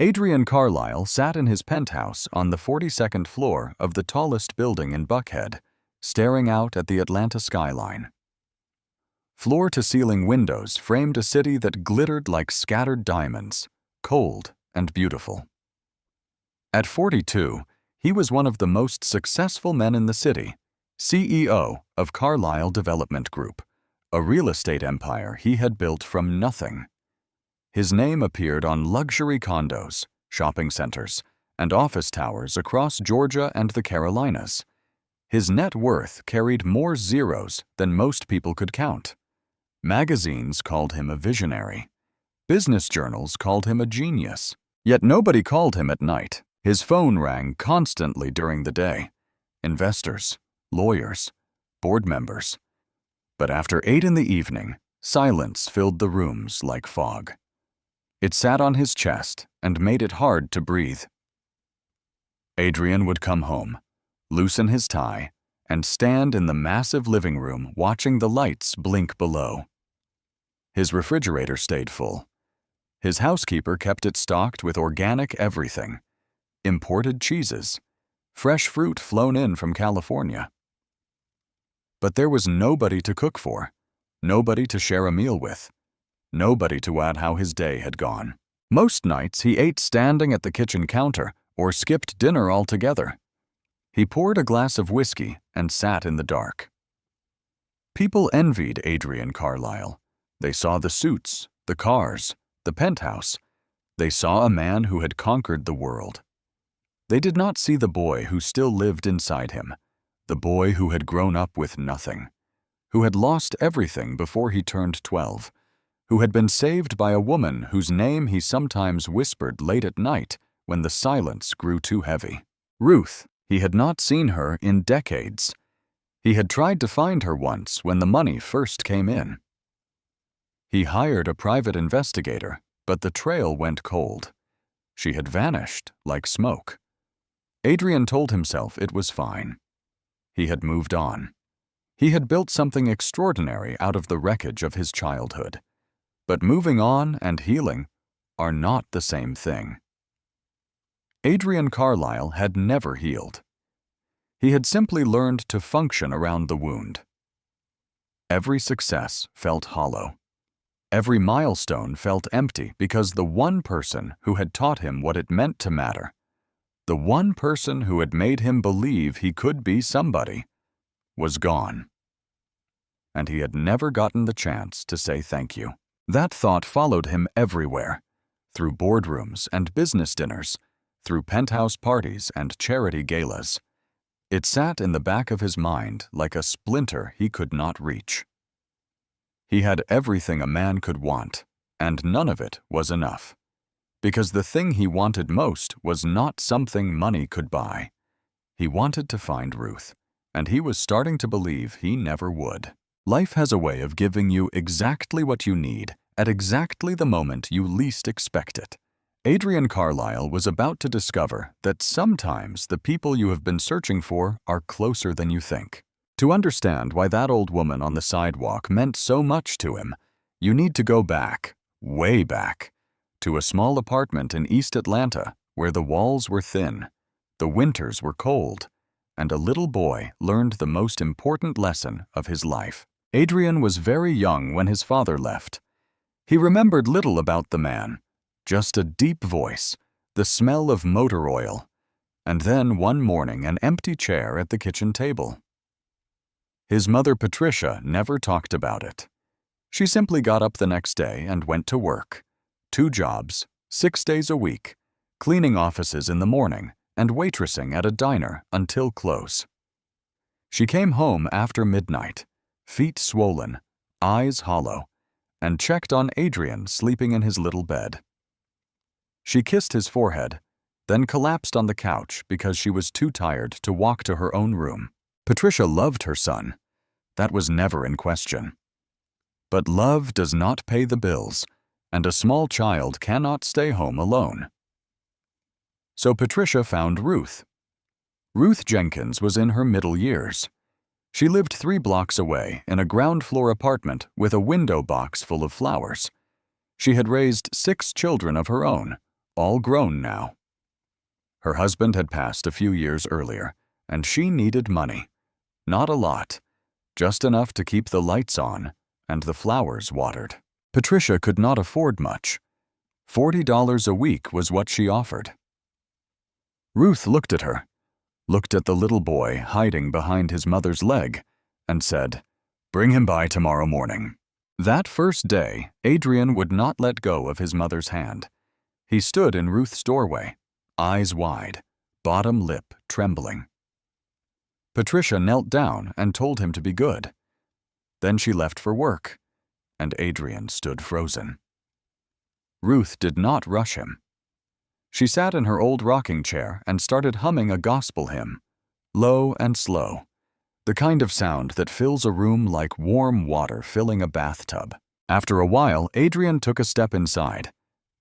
Adrian Carlisle sat in his penthouse on the 42nd floor of the tallest building in Buckhead, staring out at the Atlanta skyline. Floor-to-ceiling windows framed a city that glittered like scattered diamonds, cold and beautiful. At 42, he was one of the most successful men in the city, CEO of Carlisle Development Group, a real estate empire he had built from nothing. His name appeared on luxury condos, shopping centers, and office towers across Georgia and the Carolinas. His net worth carried more zeros than most people could count. Magazines called him a visionary. Business journals called him a genius. Yet nobody called him at night. His phone rang constantly during the day. Investors, lawyers, board members. But after 8 in the evening, silence filled the rooms like fog. It sat on his chest and made it hard to breathe. Adrian would come home, loosen his tie, and stand in the massive living room watching the lights blink below. His refrigerator stayed full. His housekeeper kept it stocked with organic everything, imported cheeses, fresh fruit flown in from California. But there was nobody to cook for, nobody to share a meal with, nobody to add how his day had gone. Most nights he ate standing at the kitchen counter or skipped dinner altogether. He poured a glass of whiskey and sat in the dark. People envied Adrian Carlisle. They saw the suits, the cars, the penthouse. They saw a man who had conquered the world. They did not see the boy who still lived inside him, the boy who had grown up with nothing, who had lost everything before he turned 12, who had been saved by a woman whose name he sometimes whispered late at night when the silence grew too heavy. Ruth. He had not seen her in decades. He had tried to find her once when the money first came in. He hired a private investigator, but the trail went cold. She had vanished like smoke. Adrian told himself it was fine. He had moved on. He had built something extraordinary out of the wreckage of his childhood. But moving on and healing are not the same thing. Adrian Carlisle had never healed. He had simply learned to function around the wound. Every success felt hollow. Every milestone felt empty because the one person who had taught him what it meant to matter, the one person who had made him believe he could be somebody, was gone. And he had never gotten the chance to say thank you. That thought followed him everywhere, through boardrooms and business dinners, through penthouse parties and charity galas. It sat in the back of his mind like a splinter he could not reach. He had everything a man could want, and none of it was enough. Because the thing he wanted most was not something money could buy. He wanted to find Ruth, and he was starting to believe he never would. Life has a way of giving you exactly what you need at exactly the moment you least expect it. Adrian Carlisle was about to discover that sometimes the people you have been searching for are closer than you think. To understand why that old woman on the sidewalk meant so much to him, you need to go back, way back, to a small apartment in East Atlanta where the walls were thin, the winters were cold, and a little boy learned the most important lesson of his life. Adrian was very young when his father left. He remembered little about the man, just a deep voice, the smell of motor oil, and then one morning an empty chair at the kitchen table. His mother Patricia never talked about it. She simply got up the next day and went to work. 2 jobs, 6 days a week, cleaning offices in the morning and waitressing at a diner until close. She came home after midnight, feet swollen, eyes hollow, and checked on Adrian sleeping in his little bed. She kissed his forehead, then collapsed on the couch because she was too tired to walk to her own room. Patricia loved her son. That was never in question. But love does not pay the bills, and a small child cannot stay home alone. So Patricia found Ruth. Ruth Jenkins was in her middle years. She lived 3 blocks away in a ground-floor apartment with a window box full of flowers. She had raised 6 children of her own, all grown now. Her husband had passed a few years earlier, and she needed money. Not a lot, just enough to keep the lights on and the flowers watered. Patricia could not afford much. $40 a week was what she offered. Ruth looked at her, looked at the little boy hiding behind his mother's leg, and said, "Bring him by tomorrow morning." That first day, Adrian would not let go of his mother's hand. He stood in Ruth's doorway, eyes wide, bottom lip trembling. Patricia knelt down and told him to be good. Then she left for work, and Adrian stood frozen. Ruth did not rush him. She sat in her old rocking chair and started humming a gospel hymn, low and slow, the kind of sound that fills a room like warm water filling a bathtub. After a while, Adrian took a step inside,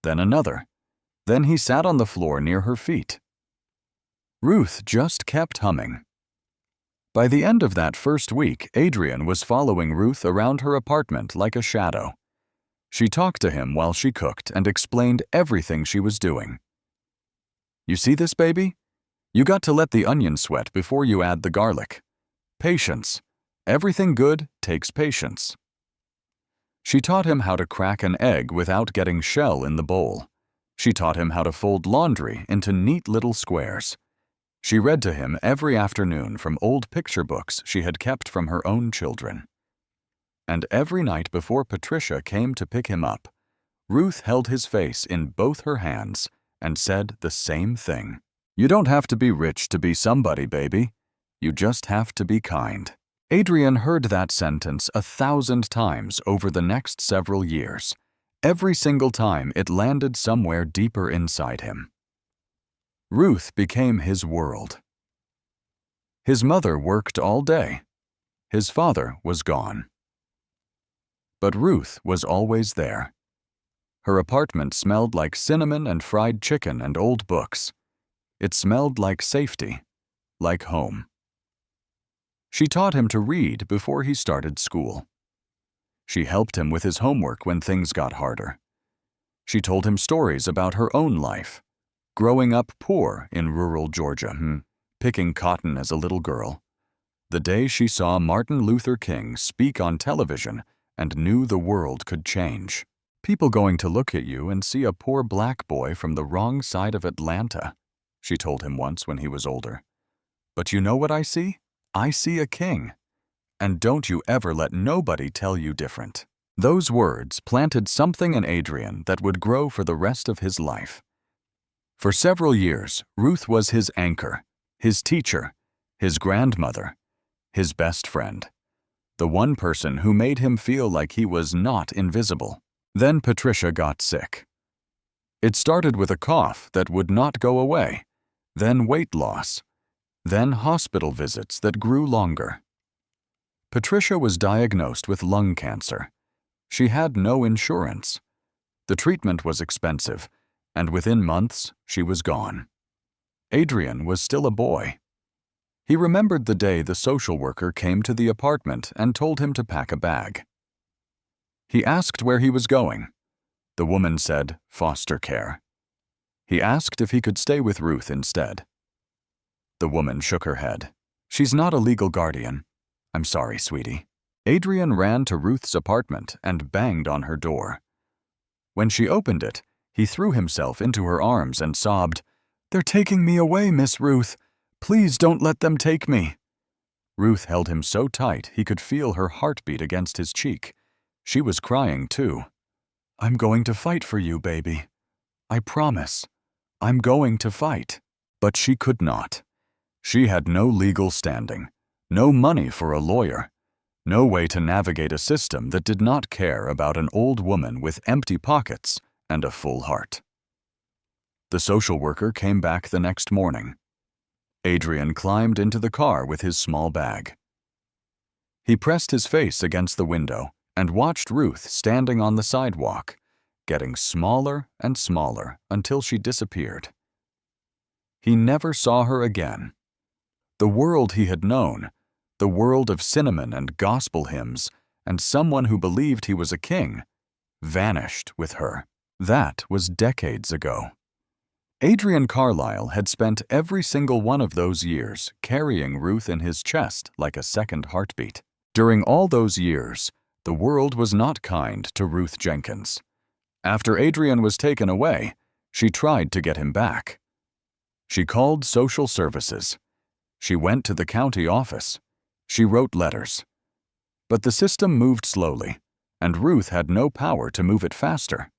then another. Then he sat on the floor near her feet. Ruth just kept humming. By the end of that first week, Adrian was following Ruth around her apartment like a shadow. She talked to him while she cooked and explained everything she was doing. "You see this, baby? You got to let the onion sweat before you add the garlic. Patience. Everything good takes patience." She taught him how to crack an egg without getting shell in the bowl. She taught him how to fold laundry into neat little squares. She read to him every afternoon from old picture books she had kept from her own children. And every night before Patricia came to pick him up, Ruth held his face in both her hands and said the same thing. "You don't have to be rich to be somebody, baby. You just have to be kind." Adrian heard that sentence 1,000 times over the next several years. Every single time it landed somewhere deeper inside him. Ruth became his world. His mother worked all day. His father was gone. But Ruth was always there. Her apartment smelled like cinnamon and fried chicken and old books. It smelled like safety, like home. She taught him to read before he started school. She helped him with his homework when things got harder. She told him stories about her own life, growing up poor in rural Georgia, picking cotton as a little girl, the day she saw Martin Luther King speak on television and knew the world could change. "People going to look at you and see a poor black boy from the wrong side of Atlanta," she told him once when he was older. "But you know what I see? I see a king. And don't you ever let nobody tell you different." Those words planted something in Adrian that would grow for the rest of his life. For several years, Ruth was his anchor, his teacher, his grandmother, his best friend, the one person who made him feel like he was not invisible. Then Patricia got sick. It started with a cough that would not go away, then weight loss, then hospital visits that grew longer. Patricia was diagnosed with lung cancer. She had no insurance. The treatment was expensive, and within months, she was gone. Adrian was still a boy. He remembered the day the social worker came to the apartment and told him to pack a bag. He asked where he was going. The woman said, foster care. He asked if he could stay with Ruth instead. The woman shook her head. "She's not a legal guardian. I'm sorry, sweetie." Adrian ran to Ruth's apartment and banged on her door. When she opened it, he threw himself into her arms and sobbed, "They're taking me away, Miss Ruth. Please don't let them take me." Ruth held him so tight he could feel her heartbeat against his cheek. She was crying too. "I'm going to fight for you, baby. I promise. I'm going to fight." But she could not. She had no legal standing, no money for a lawyer, no way to navigate a system that did not care about an old woman with empty pockets and a full heart. The social worker came back the next morning. Adrian climbed into the car with his small bag. He pressed his face against the window and watched Ruth standing on the sidewalk, getting smaller and smaller until she disappeared. He never saw her again. The world he had known, the world of cinnamon and gospel hymns, and someone who believed he was a king, vanished with her. That was decades ago. Adrian Carlisle had spent every single one of those years carrying Ruth in his chest like a second heartbeat. During all those years, the world was not kind to Ruth Jenkins. After Adrian was taken away, she tried to get him back. She called social services. She went to the county office. She wrote letters. But the system moved slowly, and Ruth had no power to move it faster.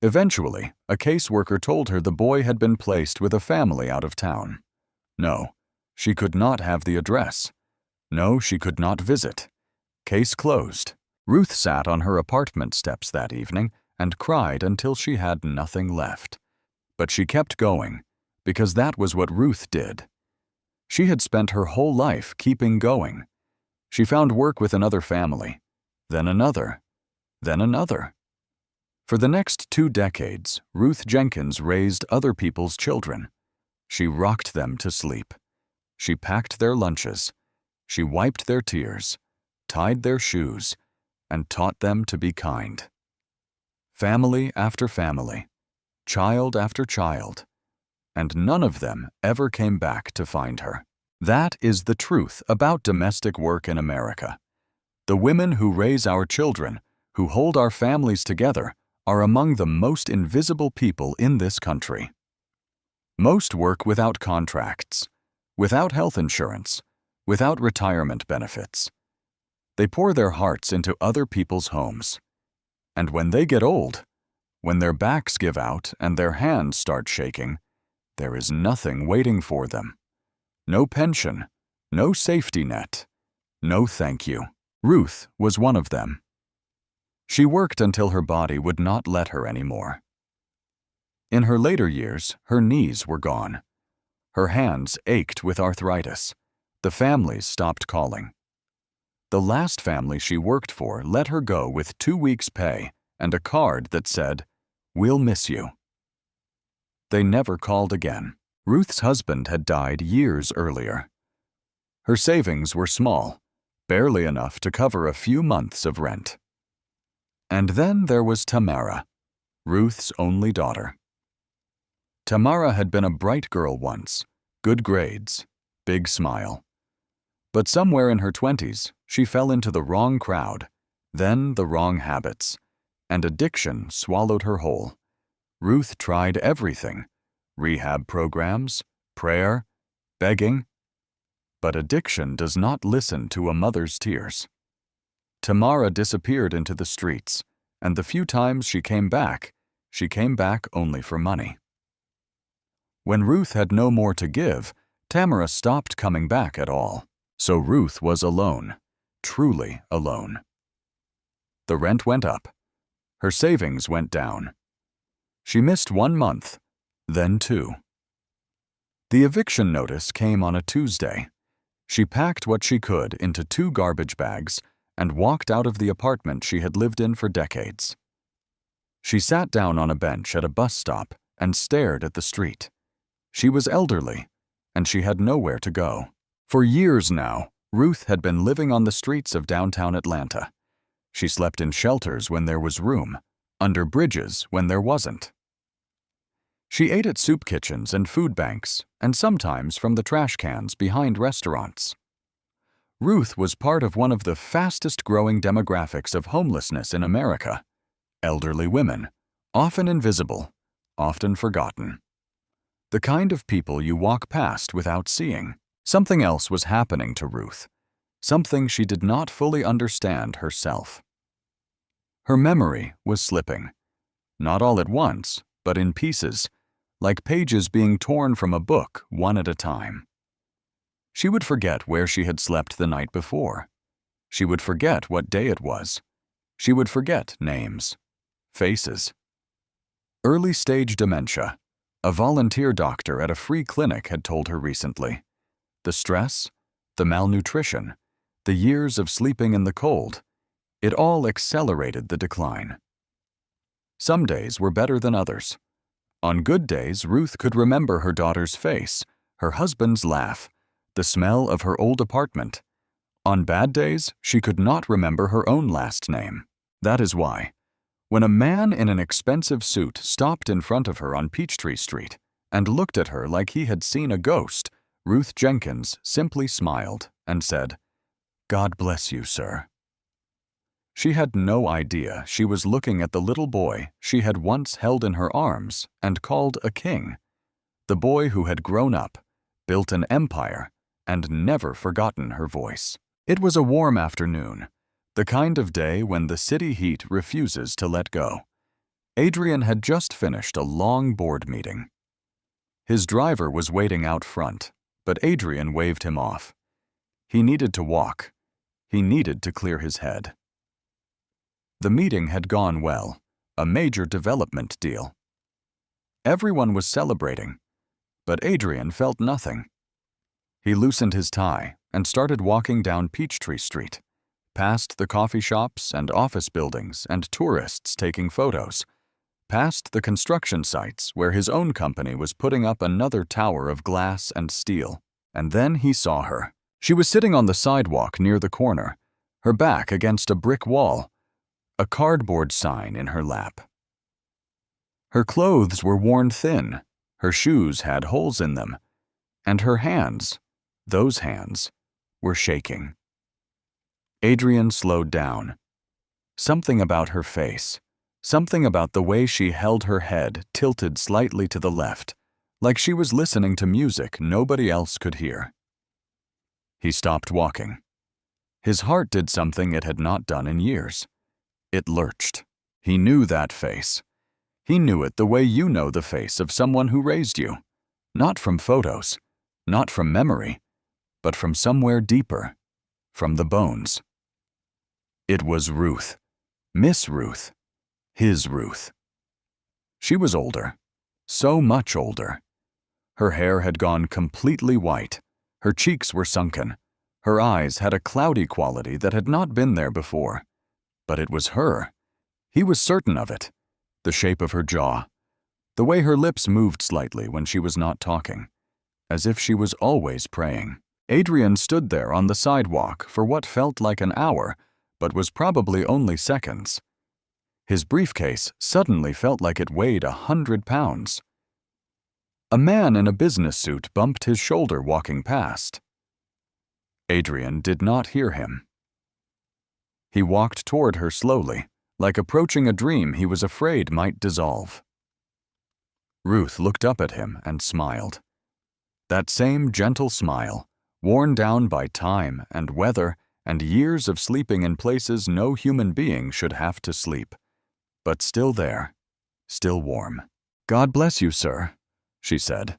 Eventually, a caseworker told her the boy had been placed with a family out of town. No, she could not have the address. No, she could not visit. Case closed. Ruth sat on her apartment steps that evening and cried until she had nothing left. But she kept going, because that was what Ruth did. She had spent her whole life keeping going. She found work with another family, then another, then another. For the next 2 decades, Ruth Jenkins raised other people's children. She rocked them to sleep. She packed their lunches. She wiped their tears, tied their shoes, and taught them to be kind. Family after family, child after child, and none of them ever came back to find her. That is the truth about domestic work in America. The women who raise our children, who hold our families together, are among the most invisible people in this country. Most work without contracts, without health insurance, without retirement benefits. They pour their hearts into other people's homes. And when they get old, when their backs give out and their hands start shaking, there is nothing waiting for them. No pension, no safety net, no thank you. Ruth was one of them. She worked until her body would not let her anymore. In her later years, her knees were gone. Her hands ached with arthritis. The families stopped calling. The last family she worked for let her go with 2 weeks' pay and a card that said, "We'll miss you." They never called again. Ruth's husband had died years earlier. Her savings were small, barely enough to cover a few months of rent. And then there was Tamara, Ruth's only daughter. Tamara had been a bright girl once, good grades, big smile. But somewhere in her 20s, she fell into the wrong crowd, then the wrong habits, and addiction swallowed her whole. Ruth tried everything, rehab programs, prayer, begging, but addiction does not listen to a mother's tears. Tamara disappeared into the streets, and the few times she came back only for money. When Ruth had no more to give, Tamara stopped coming back at all. So Ruth was alone, truly alone. The rent went up. Her savings went down. She missed 1 month, then 2. The eviction notice came on a Tuesday. She packed what she could into 2 garbage bags and walked out of the apartment she had lived in for decades. She sat down on a bench at a bus stop and stared at the street. She was elderly, and she had nowhere to go. For years now, Ruth had been living on the streets of downtown Atlanta. She slept in shelters when there was room, under bridges when there wasn't. She ate at soup kitchens and food banks, and sometimes from the trash cans behind restaurants. Ruth was part of one of the fastest-growing demographics of homelessness in America. Elderly women, often invisible, often forgotten. The kind of people you walk past without seeing. Something else was happening to Ruth, something she did not fully understand herself. Her memory was slipping, not all at once, but in pieces, like pages being torn from a book one at a time. She would forget where she had slept the night before. She would forget what day it was. She would forget names, faces. Early-stage dementia, a volunteer doctor at a free clinic had told her recently. The stress, the malnutrition, the years of sleeping in the cold, it all accelerated the decline. Some days were better than others. On good days, Ruth could remember her daughter's face, her husband's laugh, the smell of her old apartment. On bad days, she could not remember her own last name. That is why, when a man in an expensive suit stopped in front of her on Peachtree Street, and looked at her like he had seen a ghost, Ruth Jenkins simply smiled and said, "God bless you, sir." She had no idea she was looking at the little boy she had once held in her arms and called a king, the boy who had grown up, built an empire, and never forgotten her voice. It was a warm afternoon, the kind of day when the city heat refuses to let go. Adrian had just finished a long board meeting. His driver was waiting out front, but Adrian waved him off. He needed to walk. He needed to clear his head. The meeting had gone well, a major development deal. Everyone was celebrating, but Adrian felt nothing. He loosened his tie and started walking down Peachtree Street, past the coffee shops and office buildings and tourists taking photos, past the construction sites where his own company was putting up another tower of glass and steel. And then he saw her. She was sitting on the sidewalk near the corner, her back against a brick wall, a cardboard sign in her lap. Her clothes were worn thin, her shoes had holes in them, and her hands, those hands, were shaking. Adrian slowed down. Something about her face, something about the way she held her head tilted slightly to the left, like she was listening to music nobody else could hear. He stopped walking. His heart did something it had not done in years. It lurched. He knew that face. He knew it the way you know the face of someone who raised you. Not from photos, not from memory, but from somewhere deeper, from the bones. It was Ruth. Miss Ruth. His Ruth. She was older. So much older. Her hair had gone completely white. Her cheeks were sunken. Her eyes had a cloudy quality that had not been there before. But it was her. He was certain of it. The shape of her jaw. The way her lips moved slightly when she was not talking. As if she was always praying. Adrian stood there on the sidewalk for what felt like an hour, but was probably only seconds. His briefcase suddenly felt like it weighed 100 pounds. A man in a business suit bumped his shoulder walking past. Adrian did not hear him. He walked toward her slowly, like approaching a dream he was afraid might dissolve. Ruth looked up at him and smiled. That same gentle smile, worn down by time and weather and years of sleeping in places no human being should have to sleep, but still there, still warm. "God bless you, sir," she said.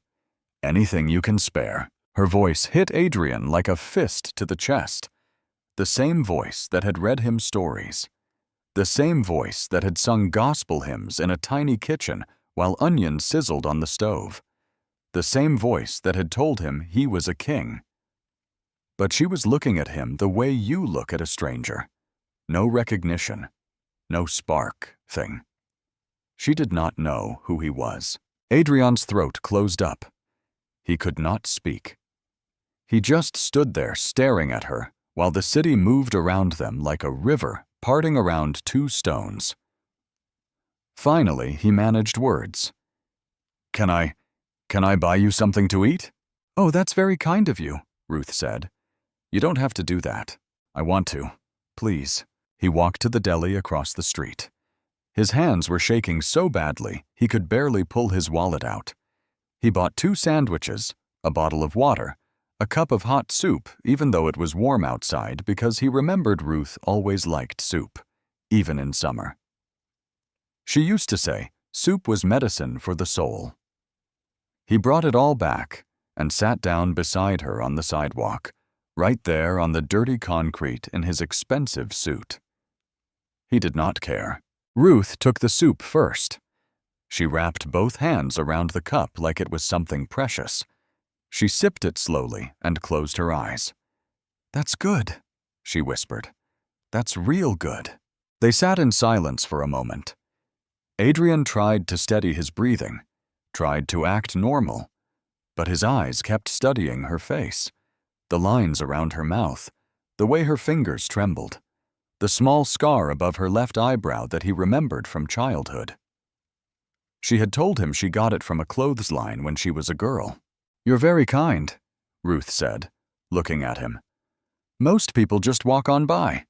"Anything you can spare." Her voice hit Adrian like a fist to the chest. The same voice that had read him stories. The same voice that had sung gospel hymns in a tiny kitchen while onions sizzled on the stove. The same voice that had told him he was a king. But she was looking at him the way you look at a stranger. No recognition. No spark thing. She did not know who he was. Adrian's throat closed up. He could not speak. He just stood there staring at her while the city moved around them like a river parting around two stones. Finally, he managed words. Can I buy you something to eat?" "Oh, that's very kind of you," Ruth said. "You don't have to do that." "I want to. Please." He walked to the deli across the street. His hands were shaking so badly he could barely pull his wallet out. He bought 2 sandwiches, a bottle of water, a cup of hot soup even though it was warm outside because he remembered Ruth always liked soup, even in summer. She used to say soup was medicine for the soul. He brought it all back and sat down beside her on the sidewalk, right there on the dirty concrete in his expensive suit. He did not care. Ruth took the soup first. She wrapped both hands around the cup like it was something precious. She sipped it slowly and closed her eyes. "That's good," she whispered. "That's real good." They sat in silence for a moment. Adrian tried to steady his breathing, tried to act normal, but his eyes kept studying her face, the lines around her mouth, the way her fingers trembled, the small scar above her left eyebrow that he remembered from childhood. She had told him she got it from a clothesline when she was a girl. "You're very kind," Ruth said, looking at him. "Most people just walk on by.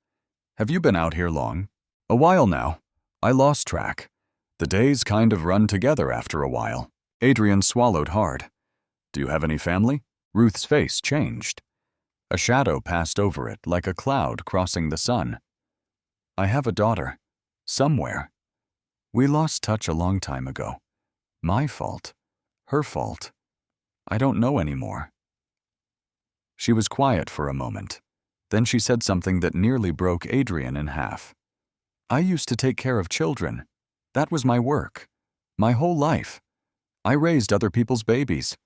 Have you been out here long?" "A while now. I lost track. The days kind of run together after a while." Adrian swallowed hard. "Do you have any family?" Ruth's face changed. A shadow passed over it like a cloud crossing the sun. "I have a daughter. Somewhere. We lost touch a long time ago. My fault. Her fault. I don't know anymore." She was quiet for a moment. Then she said something that nearly broke Adrian in half. "I used to take care of children. That was my work. My whole life. I raised other people's babies."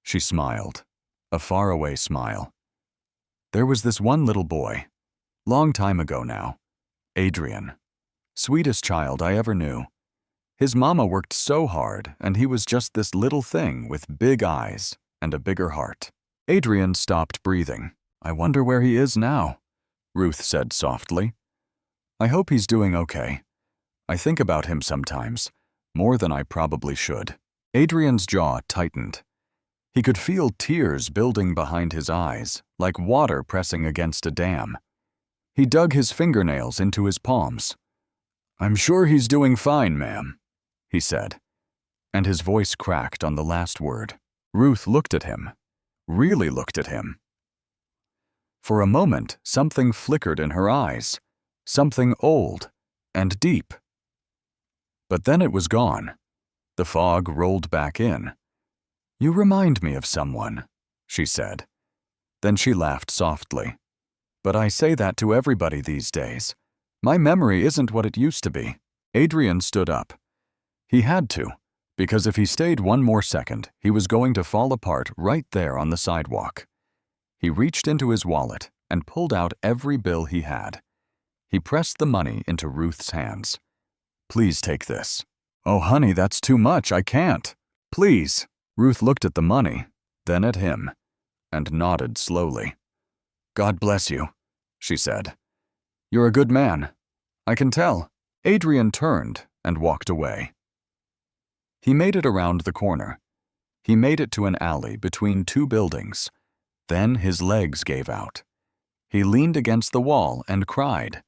She smiled. A faraway smile. "There was this one little boy. Long time ago now. Adrian. Sweetest child I ever knew. His mama worked so hard, and he was just this little thing with big eyes and a bigger heart." Adrian stopped breathing. "I wonder where he is now," Ruth said softly. "I hope he's doing okay. I think about him sometimes, more than I probably should." Adrian's jaw tightened. He could feel tears building behind his eyes, like water pressing against a dam. He dug his fingernails into his palms. "I'm sure he's doing fine, ma'am," he said, and his voice cracked on the last word. Ruth looked at him, really looked at him. For a moment, something flickered in her eyes, something old and deep. But then it was gone. The fog rolled back in. "You remind me of someone," she said. Then she laughed softly. "But I say that to everybody these days. My memory isn't what it used to be." Adrian stood up. He had to, because if he stayed one more second, he was going to fall apart right there on the sidewalk. He reached into his wallet and pulled out every bill he had. He pressed the money into Ruth's hands. "Please take this." "Oh, honey, that's too much. I can't." "Please." Ruth looked at the money, then at him, and nodded slowly. "God bless you," she said. "You're a good man. I can tell." Adrian turned and walked away. He made it around the corner. He made it to an alley between two buildings. Then his legs gave out. He leaned against the wall and cried.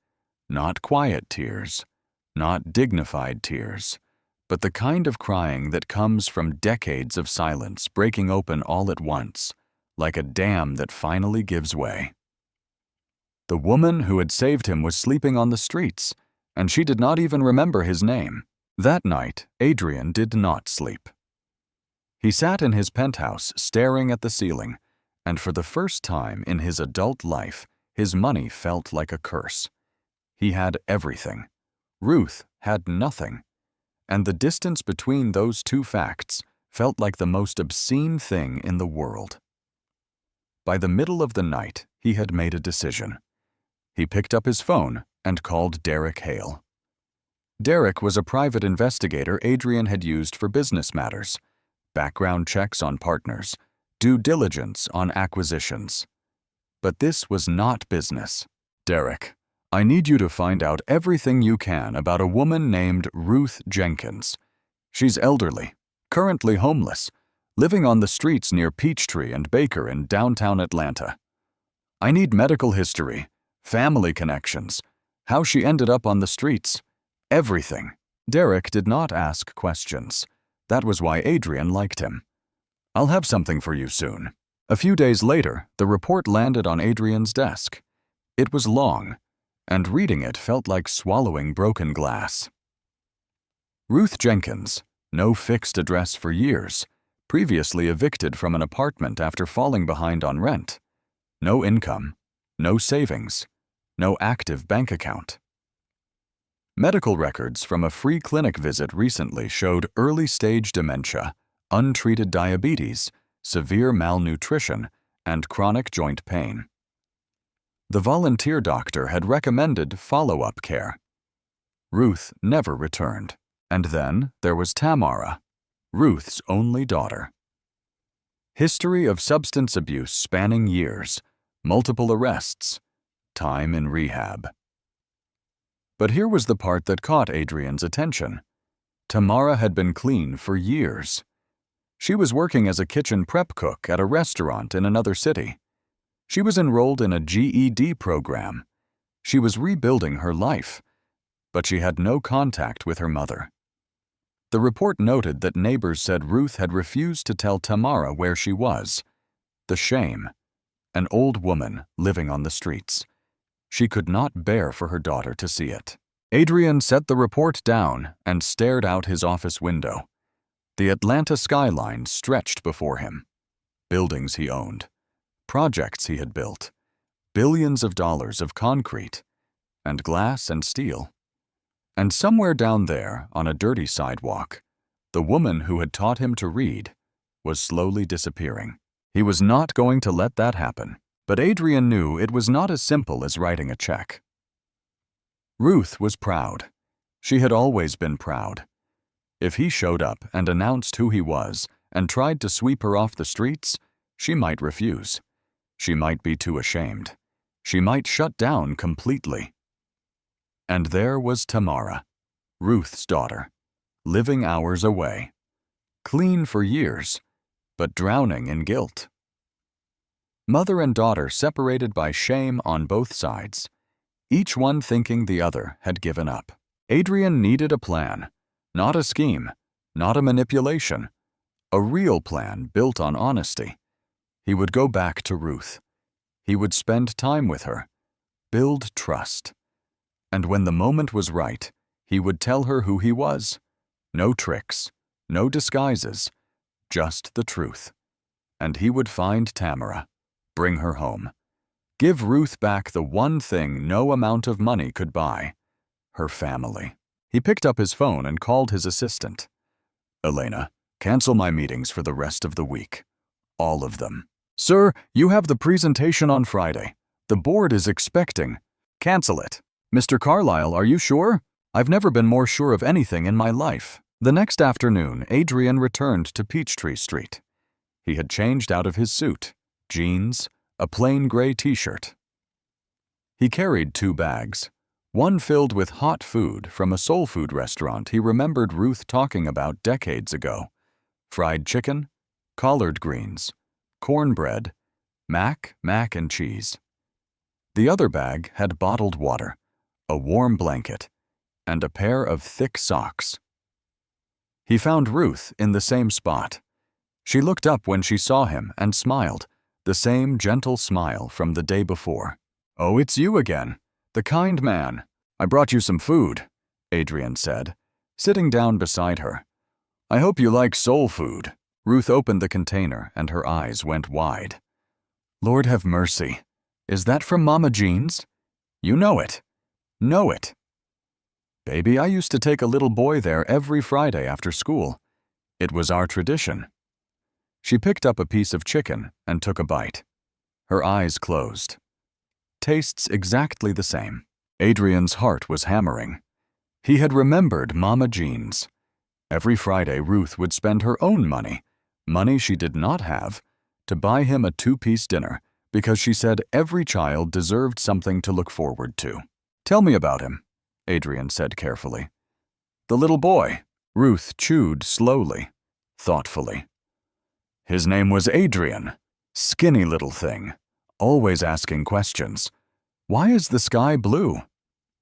Not quiet tears, not dignified tears, but the kind of crying that comes from decades of silence breaking open all at once, like a dam that finally gives way. The woman who had saved him was sleeping on the streets, and she did not even remember his name. That night, Adrian did not sleep. He sat in his penthouse staring at the ceiling, and for the first time in his adult life, his money felt like a curse. He had everything. Ruth had nothing. And the distance between those two facts felt like the most obscene thing in the world. By the middle of the night, he had made a decision. He picked up his phone and called Derek Hale. Derek was a private investigator Adrian had used for business matters, background checks on partners, due diligence on acquisitions. But this was not business. "Derek, I need you to find out everything you can about a woman named Ruth Jenkins. She's elderly, currently homeless, living on the streets near Peachtree and Baker in downtown Atlanta. I need medical history, family connections, how she ended up on the streets, everything." Derek did not ask questions. That was why Adrian liked him. "I'll have something for you soon." A few days later, the report landed on Adrian's desk. It was long, and reading it felt like swallowing broken glass. Ruth Jenkins, no fixed address for years, previously evicted from an apartment after falling behind on rent. No income, no savings, no active bank account. Medical records from a free clinic visit recently showed early-stage dementia, untreated diabetes, severe malnutrition, and chronic joint pain. The volunteer doctor had recommended follow-up care. Ruth never returned. And then there was Tamara, Ruth's only daughter. History of substance abuse spanning years, multiple arrests, time in rehab. But here was the part that caught Adrian's attention. Tamara had been clean for years. She was working as a kitchen prep cook at a restaurant in another city. She was enrolled in a GED program. She was rebuilding her life, but she had no contact with her mother. The report noted that neighbors said Ruth had refused to tell Tamara where she was. The shame. An old woman living on the streets. She could not bear for her daughter to see it. Adrian set the report down and stared out his office window. The Atlanta skyline stretched before him. Buildings he owned. Projects he had built. Billions of dollars of concrete. And glass and steel. And somewhere down there, on a dirty sidewalk, the woman who had taught him to read was slowly disappearing. He was not going to let that happen, but Adrian knew it was not as simple as writing a check. Ruth was proud. She had always been proud. If he showed up and announced who he was and tried to sweep her off the streets, she might refuse. She might be too ashamed. She might shut down completely. And there was Tamara, Ruth's daughter, living hours away, clean for years, but drowning in guilt. Mother and daughter separated by shame on both sides, each one thinking the other had given up. Adrian needed a plan, not a scheme, not a manipulation, a real plan built on honesty. He would go back to Ruth. He would spend time with her, build trust. And when the moment was right, he would tell her who he was. No tricks, no disguises, just the truth. And he would find Tamara, bring her home. Give Ruth back the one thing no amount of money could buy, her family. He picked up his phone and called his assistant. Elena, cancel my meetings for the rest of the week. All of them. Sir, you have the presentation on Friday. The board is expecting. Cancel it. Mr. Carlyle, are you sure? I've never been more sure of anything in my life. The next afternoon, Adrian returned to Peachtree Street. He had changed out of his suit, jeans, a plain gray t-shirt. He carried 2 bags, one filled with hot food from a soul food restaurant he remembered Ruth talking about decades ago. Fried chicken, collard greens, cornbread, mac and cheese. The other bag had bottled water, a warm blanket, and a pair of thick socks. He found Ruth in the same spot. She looked up when she saw him and smiled, the same gentle smile from the day before. Oh, it's you again, the kind man. I brought you some food, Adrian said, sitting down beside her. I hope you like soul food. Ruth opened the container and her eyes went wide. Lord have mercy. Is that from Mama Jean's? You know it. Know it. Baby, I used to take a little boy there every Friday after school. It was our tradition. She picked up a piece of chicken and took a bite. Her eyes closed. Tastes exactly the same. Adrian's heart was hammering. He had remembered Mama Jean's. Every Friday, Ruth would spend her own money she did not have, to buy him a 2-piece dinner because she said every child deserved something to look forward to. Tell me about him, Adrian said carefully. The little boy. Ruth chewed slowly, thoughtfully. His name was Adrian. Skinny little thing, always asking questions. Why is the sky blue?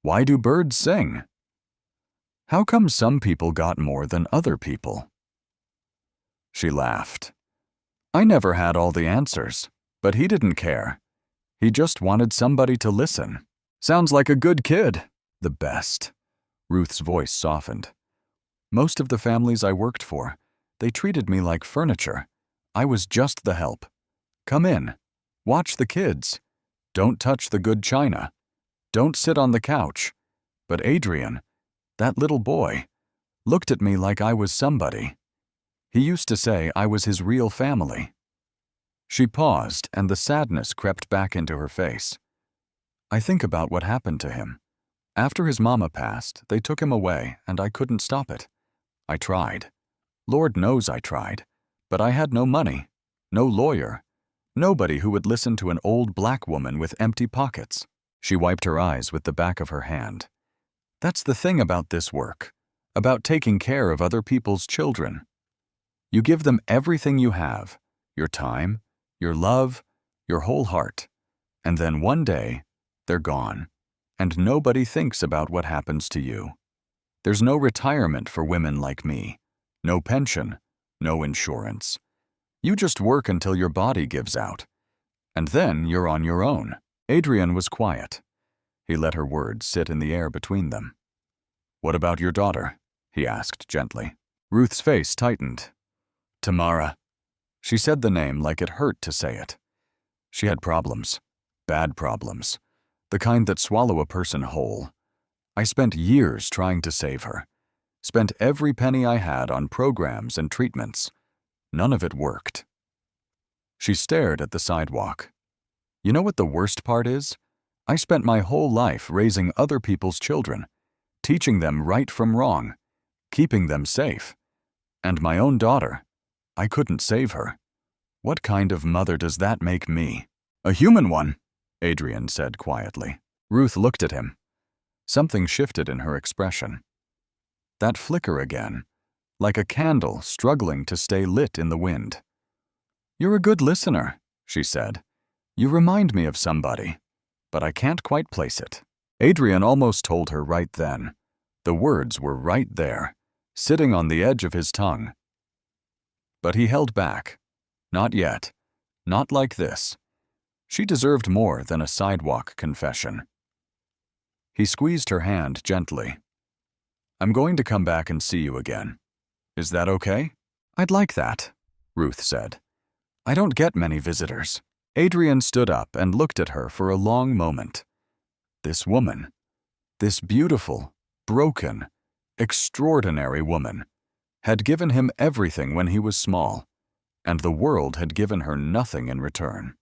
Why do birds sing? How come some people got more than other people? She laughed. I never had all the answers, but he didn't care. He just wanted somebody to listen. Sounds like a good kid. The best. Ruth's voice softened. Most of the families I worked for, they treated me like furniture. I was just the help. Come in. Watch the kids. Don't touch the good china. Don't sit on the couch. But Adrian, that little boy, looked at me like I was somebody. He used to say I was his real family. She paused, and the sadness crept back into her face. I think about what happened to him. After his mama passed, they took him away, and I couldn't stop it. I tried. Lord knows I tried. But I had no money, no lawyer, nobody who would listen to an old black woman with empty pockets. She wiped her eyes with the back of her hand. That's the thing about this work. about taking care of other people's children. You give them everything you have, your time, your love, your whole heart, and then one day, they're gone, and nobody thinks about what happens to you. There's no retirement for women like me, no pension, no insurance. You just work until your body gives out, and then you're on your own. Adrian was quiet. He let her words sit in the air between them. "What about your daughter?" he asked gently. Ruth's face tightened. "Tamara." She said the name like it hurt to say it. She had problems, bad problems, the kind that swallow a person whole. I spent years trying to save her, spent every penny I had on programs and treatments. None of it worked. She stared at the sidewalk. You know what the worst part is? I spent my whole life raising other people's children, teaching them right from wrong, keeping them safe. And my own daughter, I couldn't save her. What kind of mother does that make me? A human one, Adrian said quietly. Ruth looked at him. Something shifted in her expression. That flicker again, like a candle struggling to stay lit in the wind. "You're a good listener," she said. "You remind me of somebody, but I can't quite place it." Adrian almost told her right then. The words were right there, sitting on the edge of his tongue. But he held back. Not yet. Not like this. She deserved more than a sidewalk confession. He squeezed her hand gently. "I'm going to come back and see you again. Is that okay?" "I'd like that," Ruth said. "I don't get many visitors." Adrian stood up and looked at her for a long moment. This woman, this beautiful, broken, extraordinary woman, had given him everything when he was small, and the world had given her nothing in return.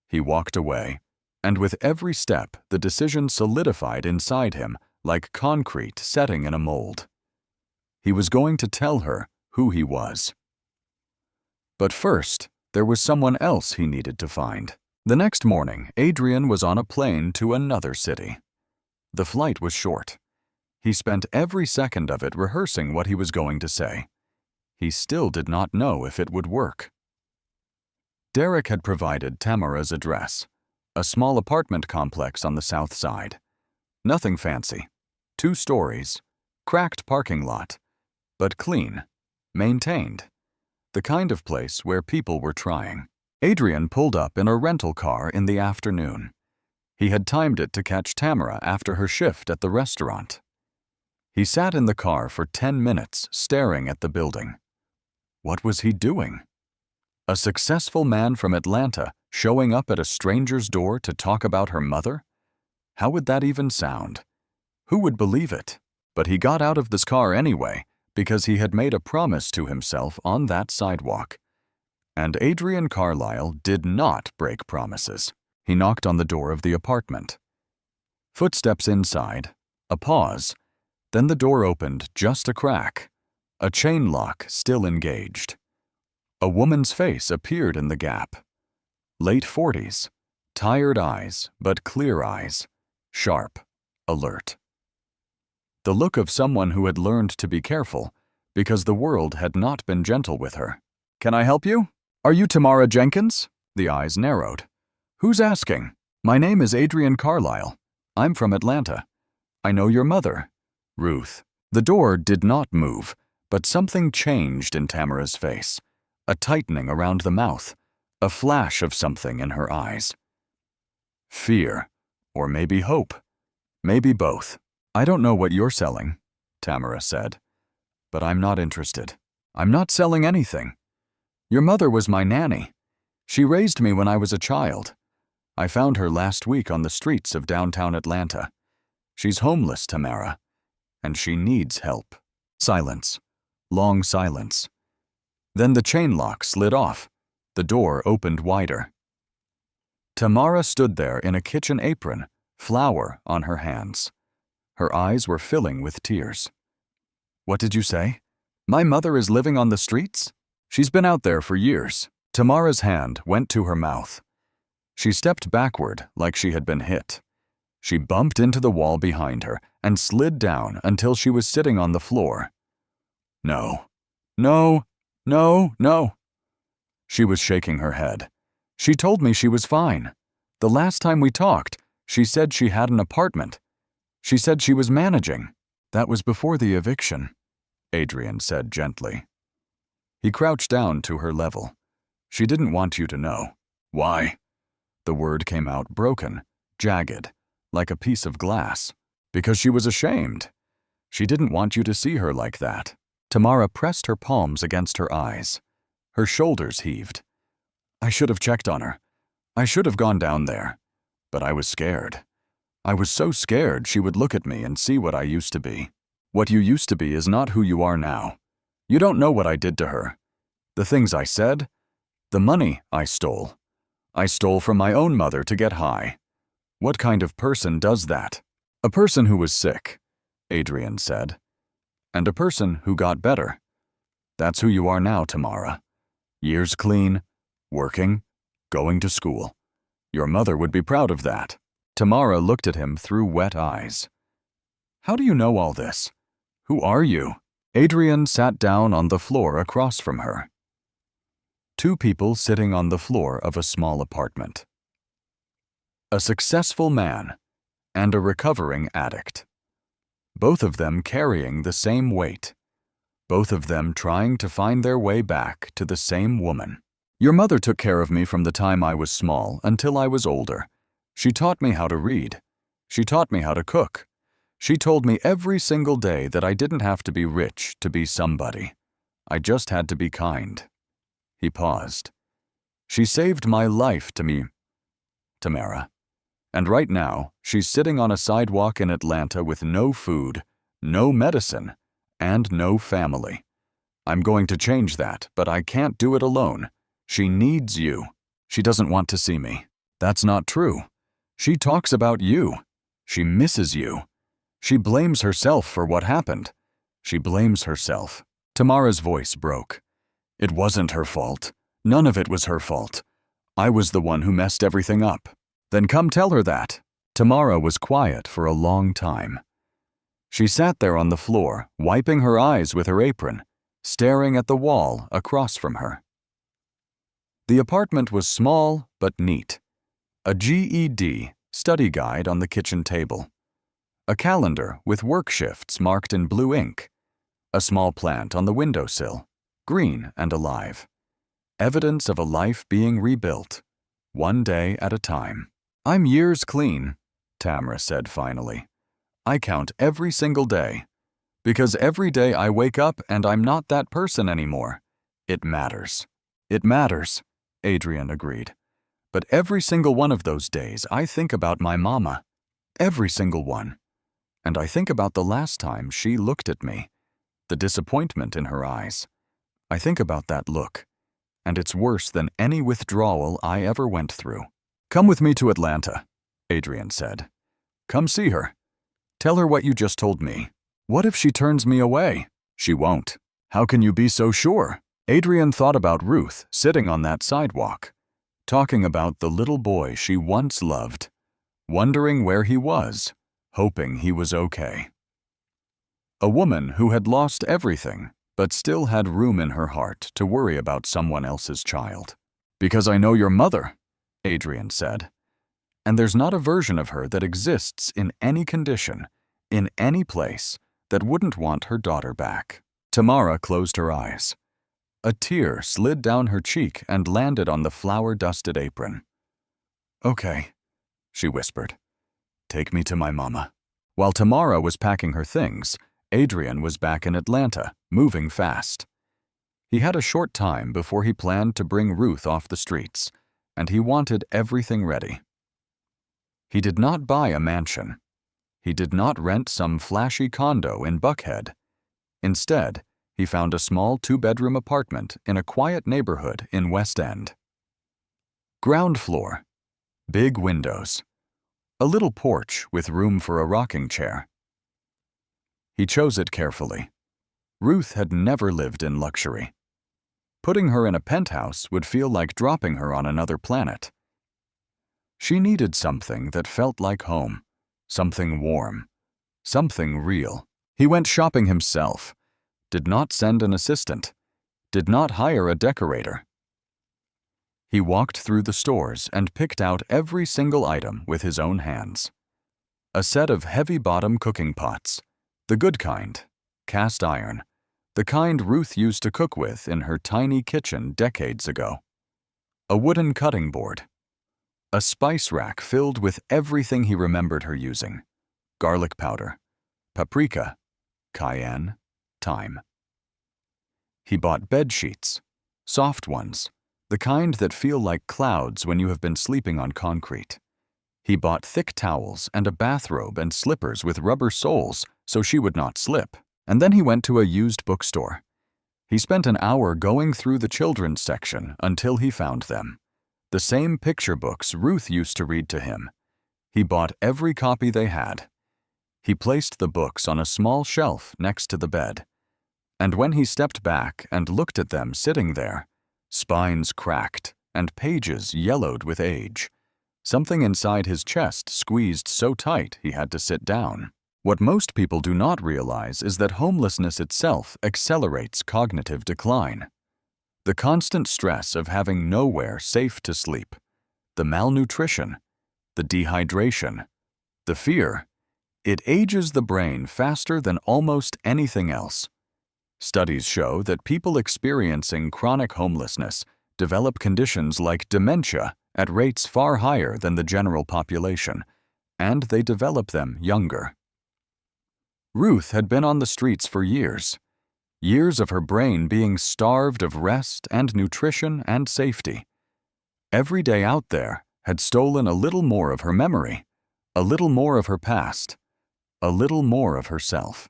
He walked away, and with every step the decision solidified inside him like concrete setting in a mold. He was going to tell her who he was. But first, there was someone else he needed to find. The next morning, Adrian was on a plane to another city. The flight was short. He spent every second of it rehearsing what he was going to say. He still did not know if it would work. Derek had provided Tamara's address, a small apartment complex on the south side. Nothing fancy. 2 stories, cracked parking lot, but clean, maintained. The kind of place where people were trying. Adrian pulled up in a rental car in the afternoon. He had timed it to catch Tamara after her shift at the restaurant. He sat in the car for 10 minutes staring at the building. What was he doing? A successful man from Atlanta showing up at a stranger's door to talk about her mother? How would that even sound? Who would believe it? But he got out of this car anyway, because he had made a promise to himself on that sidewalk. And Adrian Carlisle did not break promises. He knocked on the door of the apartment. Footsteps inside, a pause, then the door opened just a crack, a chain lock still engaged. A woman's face appeared in the gap. Late 40s, tired eyes, but clear eyes, sharp, alert. The look of someone who had learned to be careful because the world had not been gentle with her. "Can I help you? Are you Tamara Jenkins?" The eyes narrowed. "Who's asking?" "My name is Adrian Carlisle. I'm from Atlanta. I know your mother, Ruth." The door did not move, but something changed in Tamara's face. A tightening around the mouth, a flash of something in her eyes. Fear, or maybe hope, maybe both. "I don't know what you're selling," Tamara said, "but I'm not interested. I'm not selling anything. Your mother was my nanny. She raised me when I was a child. I found her last week on the streets of downtown Atlanta. She's homeless, Tamara, and she needs help." Silence. Long silence. Then the chain lock slid off. The door opened wider. Tamara stood there in a kitchen apron, flour on her hands. Her eyes were filling with tears. "What did you say? My mother is living on the streets? She's been out there for years." Tamara's hand went to her mouth. She stepped backward like she had been hit. She bumped into the wall behind her and slid down until she was sitting on the floor. No, no, no, no. She was shaking her head. She told me she was fine. The last time we talked, she said she had an apartment. She said she was managing. That was before the eviction, Adrian said gently. He crouched down to her level. She didn't want you to know. Why? The word came out broken, jagged, like a piece of glass. Because she was ashamed. She didn't want you to see her like that. Tamara pressed her palms against her eyes. Her shoulders heaved. I should have checked on her. I should have gone down there. But I was scared. I was so scared she would look at me and see what I used to be. What you used to be is not who you are now. You don't know what I did to her. The things I said, the money I stole. I stole from my own mother to get high. What kind of person does that? A person who was sick, Adrian said. And a person who got better. That's who you are now, Tamara. Years clean, working, going to school. Your mother would be proud of that. Tamara looked at him through wet eyes. How do you know all this? Who are you? Adrian sat down on the floor across from her. Two people sitting on the floor of a small apartment. A successful man and a recovering addict. Both of them carrying the same weight. Both of them trying to find their way back to the same woman. Your mother took care of me from the time I was small until I was older. She taught me how to read. She taught me how to cook. She told me every single day that I didn't have to be rich to be somebody. I just had to be kind. He paused. She saved my life to me, Tamara. And right now, she's sitting on a sidewalk in Atlanta with no food, no medicine, and no family. I'm going to change that, but I can't do it alone. She needs you. She doesn't want to see me. That's not true. She talks about you. She misses you. She blames herself for what happened. She blames herself. Tamara's voice broke. It wasn't her fault. None of it was her fault. I was the one who messed everything up. Then come tell her that. Tamara was quiet for a long time. She sat there on the floor, wiping her eyes with her apron, staring at the wall across from her. The apartment was small but neat. A GED study guide on the kitchen table. A calendar with work shifts marked in blue ink. A small plant on the windowsill, green and alive. Evidence of a life being rebuilt, one day at a time. I'm years clean, Tamara said finally. I count every single day. Because every day I wake up and I'm not that person anymore. It matters. It matters, Adrian agreed. But every single one of those days I think about my mama. Every single one. And I think about the last time she looked at me. The disappointment in her eyes. I think about that look. And it's worse than any withdrawal I ever went through. Come with me to Atlanta, Adrian said. Come see her. Tell her what you just told me. What if she turns me away? She won't. How can you be so sure? Adrian thought about Ruth sitting on that sidewalk, talking about the little boy she once loved, wondering where he was, hoping he was okay. A woman who had lost everything, but still had room in her heart to worry about someone else's child. Because I know your mother, Adrian said. And there's not a version of her that exists in any condition, in any place, that wouldn't want her daughter back. Tamara closed her eyes. A tear slid down her cheek and landed on the flour-dusted apron. Okay, she whispered. Take me to my mama. While Tamara was packing her things, Adrian was back in Atlanta, moving fast. He had a short time before he planned to bring Ruth off the streets, and he wanted everything ready. He did not buy a mansion. He did not rent some flashy condo in Buckhead. Instead, he found a small two-bedroom apartment in a quiet neighborhood in West End. Ground floor, big windows, a little porch with room for a rocking chair. He chose it carefully. Ruth had never lived in luxury. Putting her in a penthouse would feel like dropping her on another planet. She needed something that felt like home, something warm, Something real. He went shopping himself, did not send an assistant, did not hire a decorator. He walked through the stores and picked out every single item with his own hands. A set of heavy-bottom cooking pots, the good kind, cast iron, the kind Ruth used to cook with in her tiny kitchen decades ago. A wooden cutting board. A spice rack filled with everything he remembered her using. Garlic powder, paprika, cayenne, thyme. He bought bed sheets, soft ones, the kind that feel like clouds when you have been sleeping on concrete. He bought thick towels and a bathrobe and slippers with rubber soles so she would not slip. And then he went to a used bookstore. He spent an hour going through the children's section until he found them. The same picture books Ruth used to read to him. He bought every copy they had. He placed the books on a small shelf next to the bed. And when he stepped back and looked at them sitting there, spines cracked and pages yellowed with age. Something inside his chest squeezed so tight he had to sit down. What most people do not realize is that homelessness itself accelerates cognitive decline. The constant stress of having nowhere safe to sleep, the malnutrition, the dehydration, the fear, it ages the brain faster than almost anything else. Studies show that people experiencing chronic homelessness develop conditions like dementia at rates far higher than the general population, and they develop them younger. Ruth had been on the streets for years. Years of her brain being starved of rest and nutrition and safety. Every day out there had stolen a little more of her memory, a little more of her past, a little more of herself.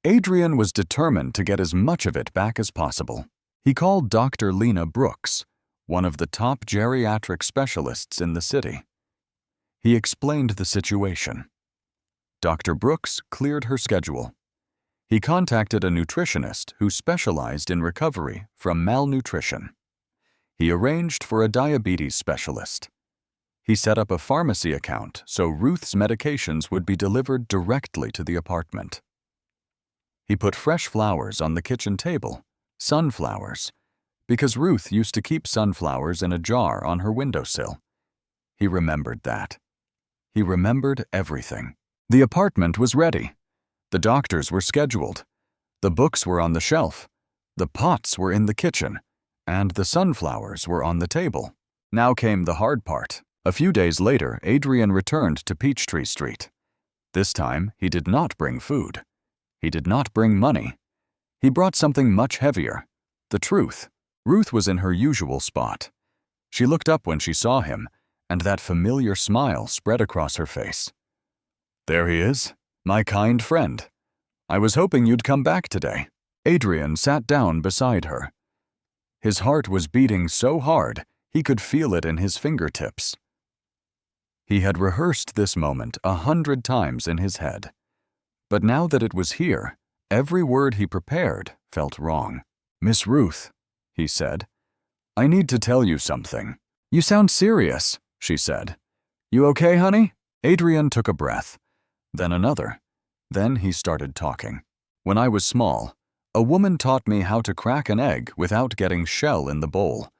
Adrian was determined to get as much of it back as possible. He called Dr. Lena Brooks, one of the top geriatric specialists in the city. He explained the situation. Dr. Brooks cleared her schedule. He contacted a nutritionist who specialized in recovery from malnutrition. He arranged for a diabetes specialist. He set up a pharmacy account so Ruth's medications would be delivered directly to the apartment. He put fresh flowers on the kitchen table, sunflowers, because Ruth used to keep sunflowers in a jar on her windowsill. He remembered that. He remembered everything. The apartment was ready. The doctors were scheduled. The books were on the shelf. The pots were in the kitchen. And the sunflowers were on the table. Now came the hard part. A few days later, Adrian returned to Peachtree Street. This time, he did not bring food. He did not bring money. He brought something much heavier. The truth. Ruth was in her usual spot. She looked up when she saw him, and that familiar smile spread across her face. "There he is, my kind friend. I was hoping you'd come back today." Adrian sat down beside her. His heart was beating so hard he could feel it in his fingertips. He had rehearsed this moment 100 times in his head. But now that it was here, every word he prepared felt wrong. "Miss Ruth," he said, "I need to tell you something." "You sound serious," she said. "You okay, honey?" Adrian took a breath, then another. Then he started talking. "When I was small, a woman taught me how to crack an egg without getting shell in the bowl.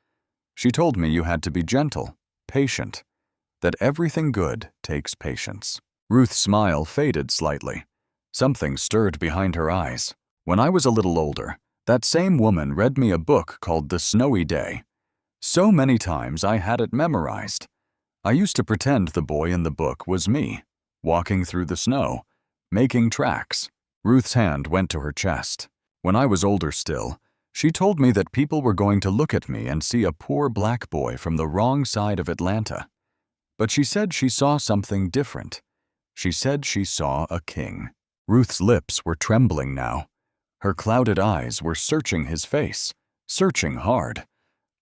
She told me you had to be gentle, patient, that everything good takes patience." Ruth's smile faded slightly. Something stirred behind her eyes. "When I was a little older, that same woman read me a book called The Snowy Day. So many times I had it memorized. I used to pretend the boy in the book was me, walking through the snow, making tracks." Ruth's hand went to her chest. "When I was older still, she told me that people were going to look at me and see a poor black boy from the wrong side of Atlanta. But she said she saw something different. She said she saw a king." Ruth's lips were trembling now. Her clouded eyes were searching his face, searching hard,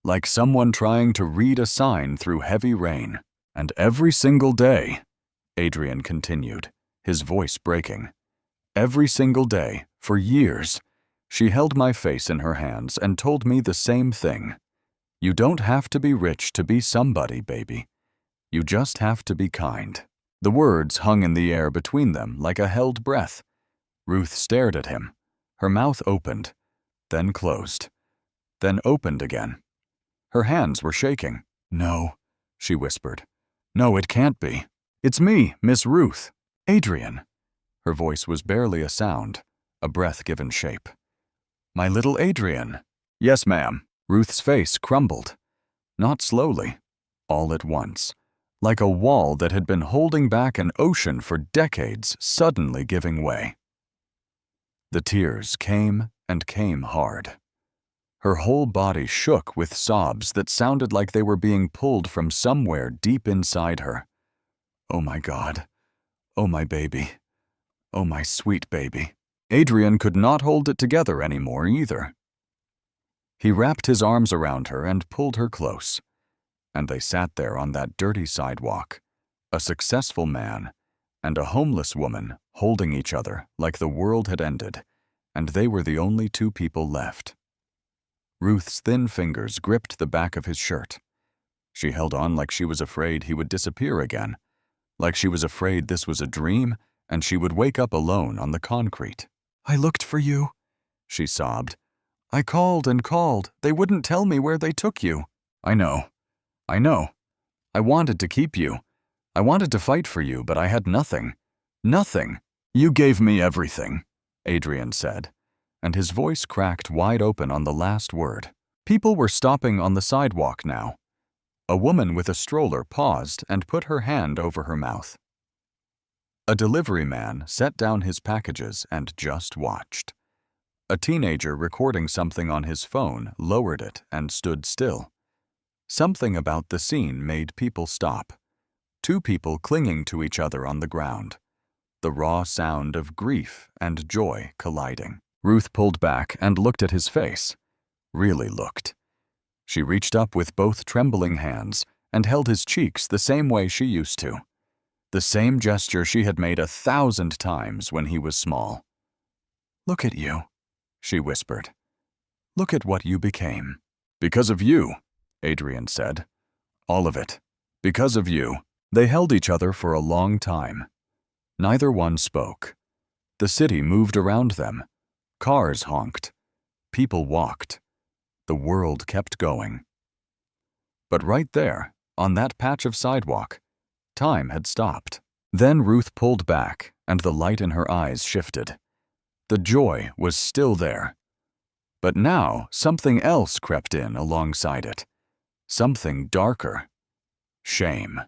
like someone trying to read a sign through heavy rain. "And every single day," Adrian continued, his voice breaking, "every single day, for years, she held my face in her hands and told me the same thing. You don't have to be rich to be somebody, baby. You just have to be kind." The words hung in the air between them like a held breath. Ruth stared at him. Her mouth opened, then closed, then opened again. Her hands were shaking. "No," she whispered. "No, it can't be. It's me, Miss Ruth. Adrian." Her voice was barely a sound, a breath given shape. "My little Adrian." "Yes, ma'am." Ruth's face crumbled. Not slowly, all at once, like a wall that had been holding back an ocean for decades suddenly giving way. The tears came and came hard. Her whole body shook with sobs that sounded like they were being pulled from somewhere deep inside her. "Oh my God. Oh my baby. Oh my sweet baby." Adrian could not hold it together anymore either. He wrapped his arms around her and pulled her close, and they sat there on that dirty sidewalk, a successful man and a homeless woman holding each other like the world had ended, and they were the only two people left. Ruth's thin fingers gripped the back of his shirt. She held on like she was afraid he would disappear again, like she was afraid this was a dream and she would wake up alone on the concrete. "I looked for you," she sobbed. "I called and called. They wouldn't tell me where they took you." I know. I wanted to keep you. I wanted to fight for you, but I had nothing. Nothing." "You gave me everything," Adrian said, and his voice cracked wide open on the last word. People were stopping on the sidewalk now. A woman with a stroller paused and put her hand over her mouth. A delivery man set down his packages and just watched. A teenager recording something on his phone lowered it and stood still. Something about the scene made people stop. Two people clinging to each other on the ground. The raw sound of grief and joy colliding. Ruth pulled back and looked at his face. Really looked. She reached up with both trembling hands and held his cheeks the same way she used to. The same gesture she had made 1,000 times when he was small. "Look at you," she whispered. "Look at what you became." "Because of you," Adrian said. "All of it. Because of you." They held each other for a long time. Neither one spoke. The city moved around them. Cars honked. People walked. The world kept going. But right there, on that patch of sidewalk, time had stopped. Then Ruth pulled back, and the light in her eyes shifted. The joy was still there. But now something else crept in alongside it. Something darker. Shame.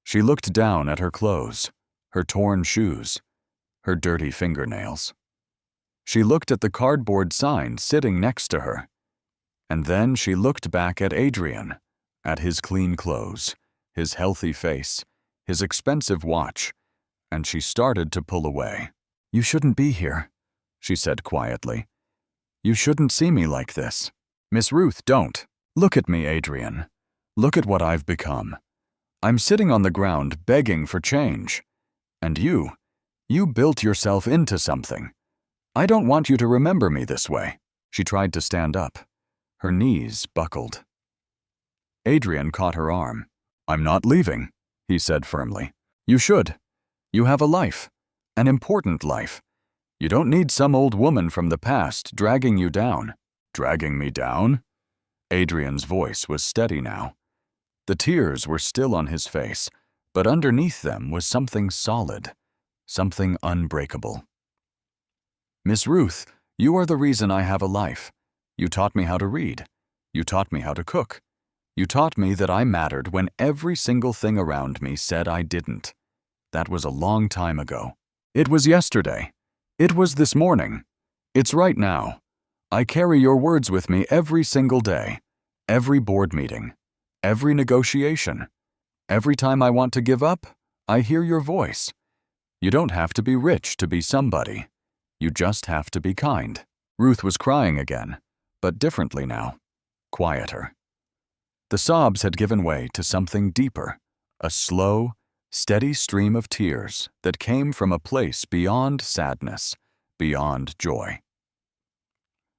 She looked down at her clothes, her torn shoes, her dirty fingernails. She looked at the cardboard sign sitting next to her. And then she looked back at Adrian, at his clean clothes, his healthy face, his expensive watch, and she started to pull away. "You shouldn't be here," she said quietly. "You shouldn't see me like this. Miss Ruth, don't. Look at me, Adrian. Look at what I've become. I'm sitting on the ground begging for change. And you built yourself into something. I don't want you to remember me this way." She tried to stand up. Her knees buckled. Adrian caught her arm. "I'm not leaving," he said firmly. "You should. You have a life. An important life. You don't need some old woman from the past dragging you down." "Dragging me down?" Adrian's voice was steady now. The tears were still on his face, but underneath them was something solid, something unbreakable. "Miss Ruth, you are the reason I have a life. You taught me how to read. You taught me how to cook. You taught me that I mattered when every single thing around me said I didn't. That was a long time ago. It was yesterday. It was this morning. It's right now. I carry your words with me every single day, every board meeting, every negotiation. Every time I want to give up, I hear your voice. You don't have to be rich to be somebody. You just have to be kind." Ruth was crying again, but differently now, quieter. The sobs had given way to something deeper, a slow, steady stream of tears that came from a place beyond sadness, beyond joy.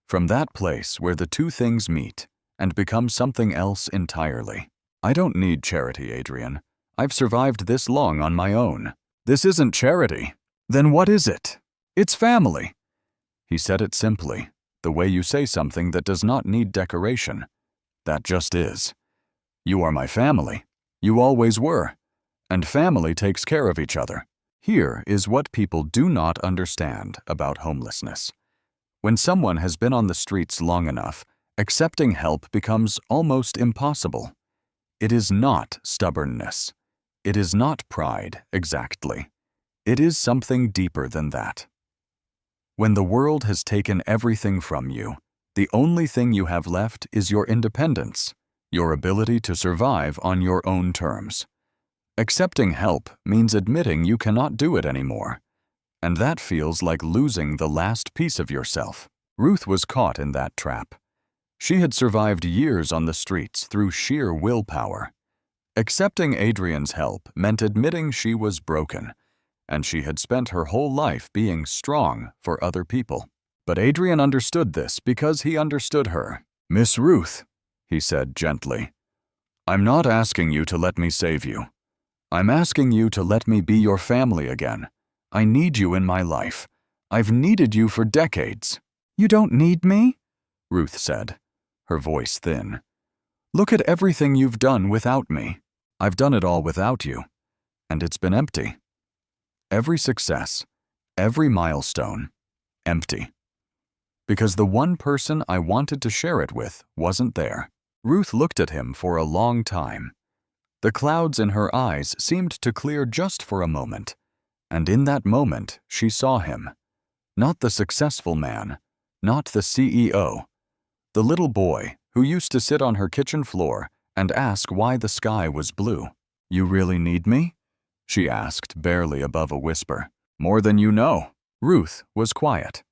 From that place where the two things meet and become something else entirely. "I don't need charity, Adrian. I've survived this long on my own. This isn't charity. Then what is it? It's family." He said it simply, the way you say something that does not need decoration. That just is. You are my family. You always were. And family takes care of each other. Here is what people do not understand about homelessness. When someone has been on the streets long enough, accepting help becomes almost impossible. It is not stubbornness. It is not pride, exactly. It is something deeper than that. When the world has taken everything from you, the only thing you have left is your independence, your ability to survive on your own terms. Accepting help means admitting you cannot do it anymore, and that feels like losing the last piece of yourself. Ruth was caught in that trap. She had survived years on the streets through sheer willpower. Accepting Adrian's help meant admitting she was broken, and she had spent her whole life being strong for other people. But Adrian understood this because he understood her. "Miss Ruth," he said gently, "I'm not asking you to let me save you. I'm asking you to let me be your family again. I need you in my life. I've needed you for decades." "You don't need me?" Ruth said, her voice thin. "Look at everything you've done without me. I've done it all without you, and it's been empty. Every success, every milestone, empty. Because the one person I wanted to share it with wasn't there." Ruth looked at him for a long time. The clouds in her eyes seemed to clear just for a moment, and in that moment she saw him. Not the successful man, not the CEO. The little boy who used to sit on her kitchen floor and ask why the sky was blue. "You really need me?" she asked, barely above a whisper. "More than you know." Ruth was quiet.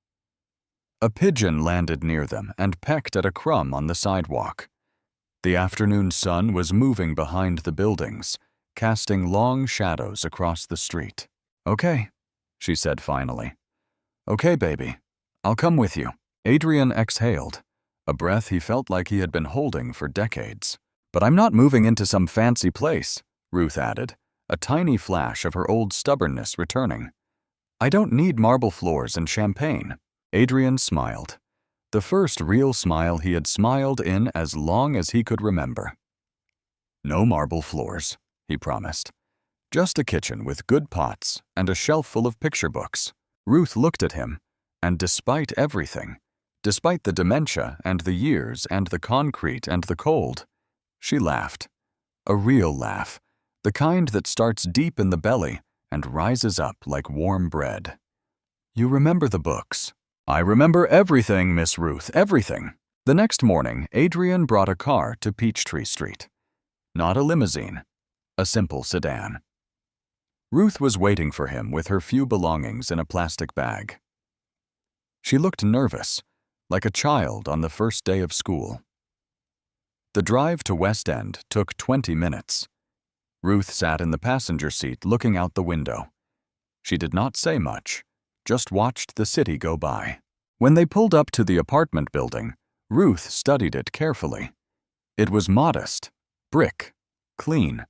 A pigeon landed near them and pecked at a crumb on the sidewalk. The afternoon sun was moving behind the buildings, casting long shadows across the street. "Okay," she said finally. "Okay, baby. I'll come with you." Adrian exhaled, a breath he felt like he had been holding for decades. "But I'm not moving into some fancy place," Ruth added, a tiny flash of her old stubbornness returning. "I don't need marble floors and champagne." Adrian smiled. The first real smile he had smiled in as long as he could remember. "No marble floors," he promised. "Just a kitchen with good pots and a shelf full of picture books." Ruth looked at him, and despite everything, despite the dementia and the years and the concrete and the cold, she laughed. A real laugh, the kind that starts deep in the belly and rises up like warm bread. "You remember the books?" "I remember everything, Miss Ruth, everything." The next morning, Adrian brought a car to Peachtree Street. Not a limousine, a simple sedan. Ruth was waiting for him with her few belongings in a plastic bag. She looked nervous, like a child on the first day of school. The drive to West End took 20 minutes. Ruth sat in the passenger seat looking out the window. She did not say much, just watched the city go by. When they pulled up to the apartment building, Ruth studied it carefully. It was modest, brick, clean.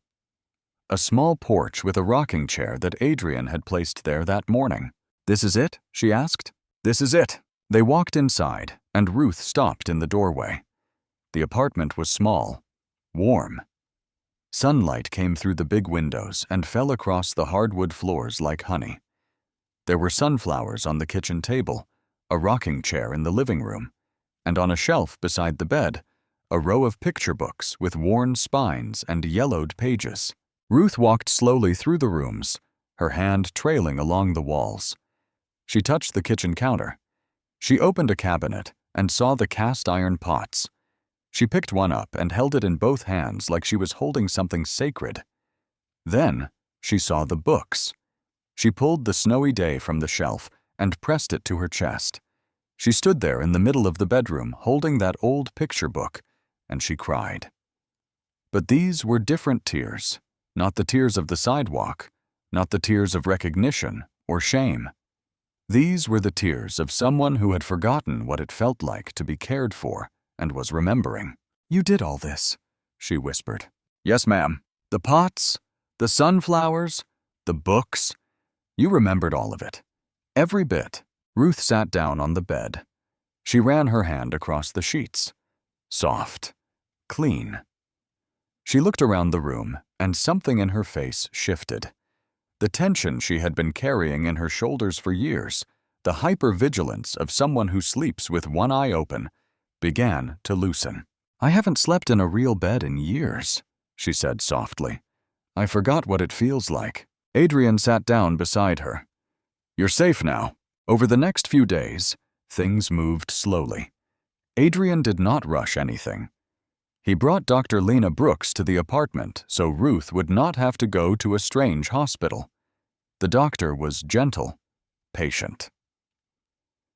A small porch with a rocking chair that Adrian had placed there that morning. "This is it?" she asked. "This is it." They walked inside, and Ruth stopped in the doorway. The apartment was small, warm. Sunlight came through the big windows and fell across the hardwood floors like honey. There were sunflowers on the kitchen table, a rocking chair in the living room, and on a shelf beside the bed, a row of picture books with worn spines and yellowed pages. Ruth walked slowly through the rooms, her hand trailing along the walls. She touched the kitchen counter. She opened a cabinet and saw the cast-iron pots. She picked one up and held it in both hands like she was holding something sacred. Then she saw the books. She pulled The Snowy Day from the shelf and pressed it to her chest. She stood there in the middle of the bedroom holding that old picture book, and she cried. But these were different tears, not the tears of the sidewalk, not the tears of recognition or shame. These were the tears of someone who had forgotten what it felt like to be cared for and was remembering. "You did all this," she whispered. "Yes, ma'am. The pots, The sunflowers, the books. You remembered all of it. Every bit. Ruth sat down on the bed. She ran her hand across the sheets. Soft. Clean. She looked around the room, and something in her face shifted. The tension she had been carrying in her shoulders for years, the hypervigilance of someone who sleeps with one eye open, began to loosen. "I haven't slept in a real bed in years," she said softly. "I forgot what it feels like." Adrian sat down beside her. "You're safe now." Over the next few days, things moved slowly. Adrian did not rush anything. He brought Dr. Lena Brooks to the apartment so Ruth would not have to go to Estrange Hospital. The doctor was gentle, patient.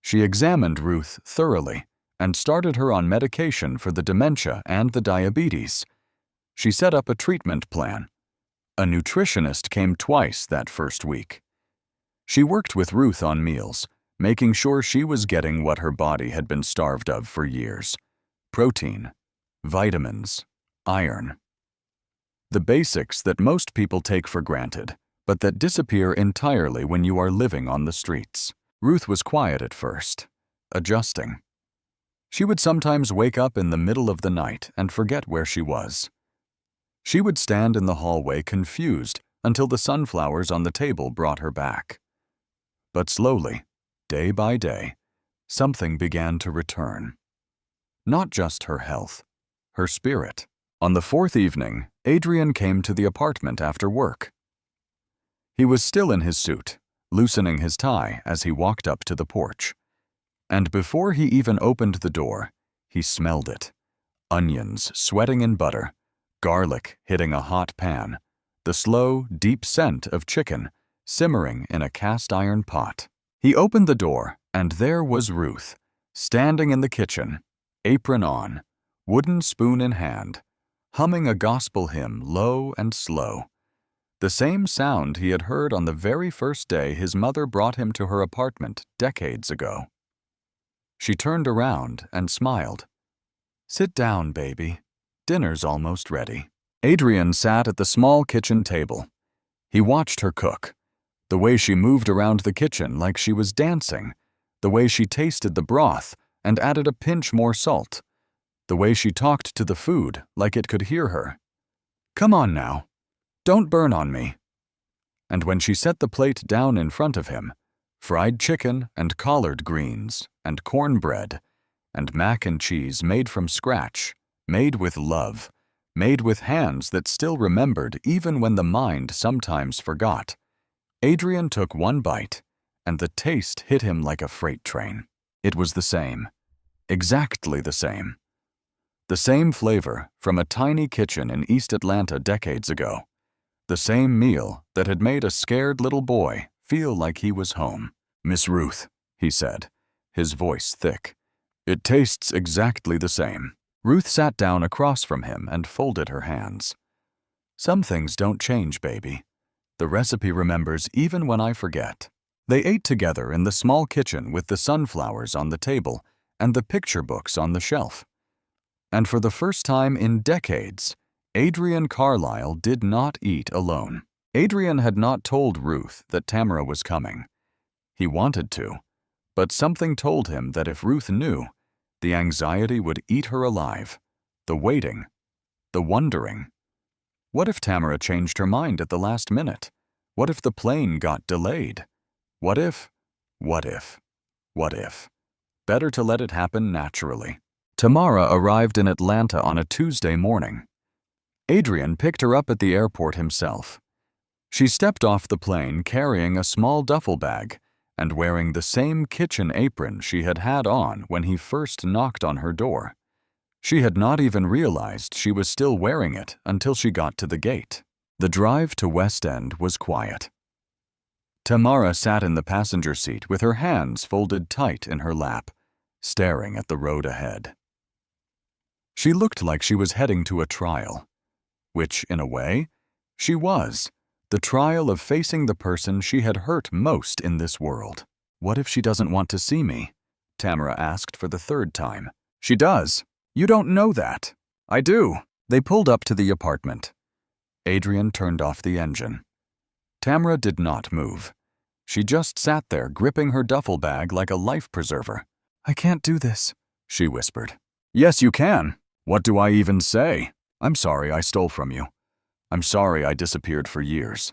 She examined Ruth thoroughly and started her on medication for the dementia and the diabetes. She set up a treatment plan. A nutritionist came twice that first week. She worked with Ruth on meals, making sure she was getting what her body had been starved of for years: protein, vitamins, iron. The basics that most people take for granted, but that disappear entirely when you are living on the streets. Ruth was quiet at first, adjusting. She would sometimes wake up in the middle of the night and forget where she was. She would stand in the hallway confused until the sunflowers on the table brought her back. But slowly, day by day, something began to return. Not just her health, her spirit. On the fourth evening, Adrian came to the apartment after work. He was still in his suit, loosening his tie as he walked up to the porch. And before he even opened the door, he smelled it. Onions sweating in butter, garlic hitting a hot pan, the slow, deep scent of chicken simmering in a cast-iron pot. He opened the door, and there was Ruth, standing in the kitchen, apron on, wooden spoon in hand, humming a gospel hymn low and slow. The same sound he had heard on the very first day his mother brought him to her apartment decades ago. She turned around and smiled. "Sit down, baby. Dinner's almost ready." Adrian sat at the small kitchen table. He watched her cook. The way she moved around the kitchen like she was dancing, the way she tasted the broth and added a pinch more salt, the way she talked to the food like it could hear her. "Come on now. Don't burn on me." And when she set the plate down in front of him, fried chicken and collard greens and cornbread and mac and cheese made from scratch, made with love, made with hands that still remembered even when the mind sometimes forgot, Adrian took one bite, and the taste hit him like a freight train. It was the same. Exactly the same. The same flavor from a tiny kitchen in East Atlanta decades ago. The same meal that had made a scared little boy feel like he was home. "Miss Ruth," he said, his voice thick. "It tastes exactly the same." Ruth sat down across from him and folded her hands. "Some things don't change, baby. The recipe remembers even when I forget." They ate together in the small kitchen with the sunflowers on the table and the picture books on the shelf. And for the first time in decades, Adrian Carlisle did not eat alone. Adrian had not told Ruth that Tamara was coming. He wanted to, but something told him that if Ruth knew, the anxiety would eat her alive. The waiting, the wondering. What if Tamara changed her mind at the last minute? What if the plane got delayed? What if? Better to let it happen naturally. Tamara arrived in Atlanta on a Tuesday morning. Adrian picked her up at the airport himself. She stepped off the plane carrying a small duffel bag and wearing the same kitchen apron she had had on when he first knocked on her door. She had not even realized she was still wearing it until she got to the gate. The drive to West End was quiet. Tamara sat in the passenger seat with her hands folded tight in her lap, staring at the road ahead. She looked like she was heading to a trial, which, in a way, she was, the trial of facing the person she had hurt most in this world. "What if she doesn't want to see me?" Tamara asked for the third time. "She does. You don't know that." "I do." They pulled up to the apartment. Adrian turned off the engine. Tamara did not move. She just sat there gripping her duffel bag like a life preserver. "I can't do this," she whispered. "Yes, you can. What do I even say? I'm sorry I stole from you. I'm sorry I disappeared for years.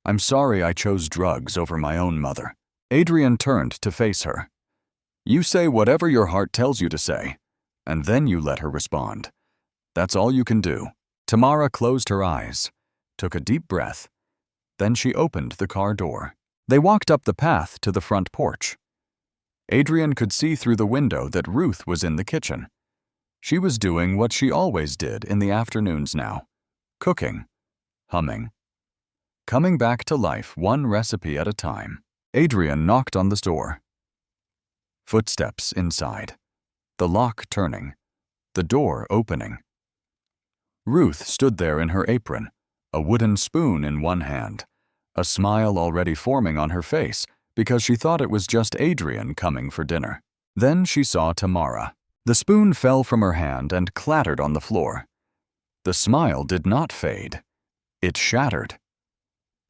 I'm sorry I chose drugs over my own mother." Adrian turned to face her. "You say whatever your heart tells you to say, and then you let her respond. That's all you can do." Tamara closed her eyes, took a deep breath. Then she opened the car door. They walked up the path to the front porch. Adrian could see through the window that Ruth was in the kitchen. She was doing what she always did in the afternoons now, cooking, humming, coming back to life one recipe at a time. Adrian knocked on the door. Footsteps inside, the lock turning, the door opening. Ruth stood there in her apron, a wooden spoon in one hand, a smile already forming on her face because she thought it was just Adrian coming for dinner. Then she saw Tamara. The spoon fell from her hand and clattered on the floor. The smile did not fade. It shattered.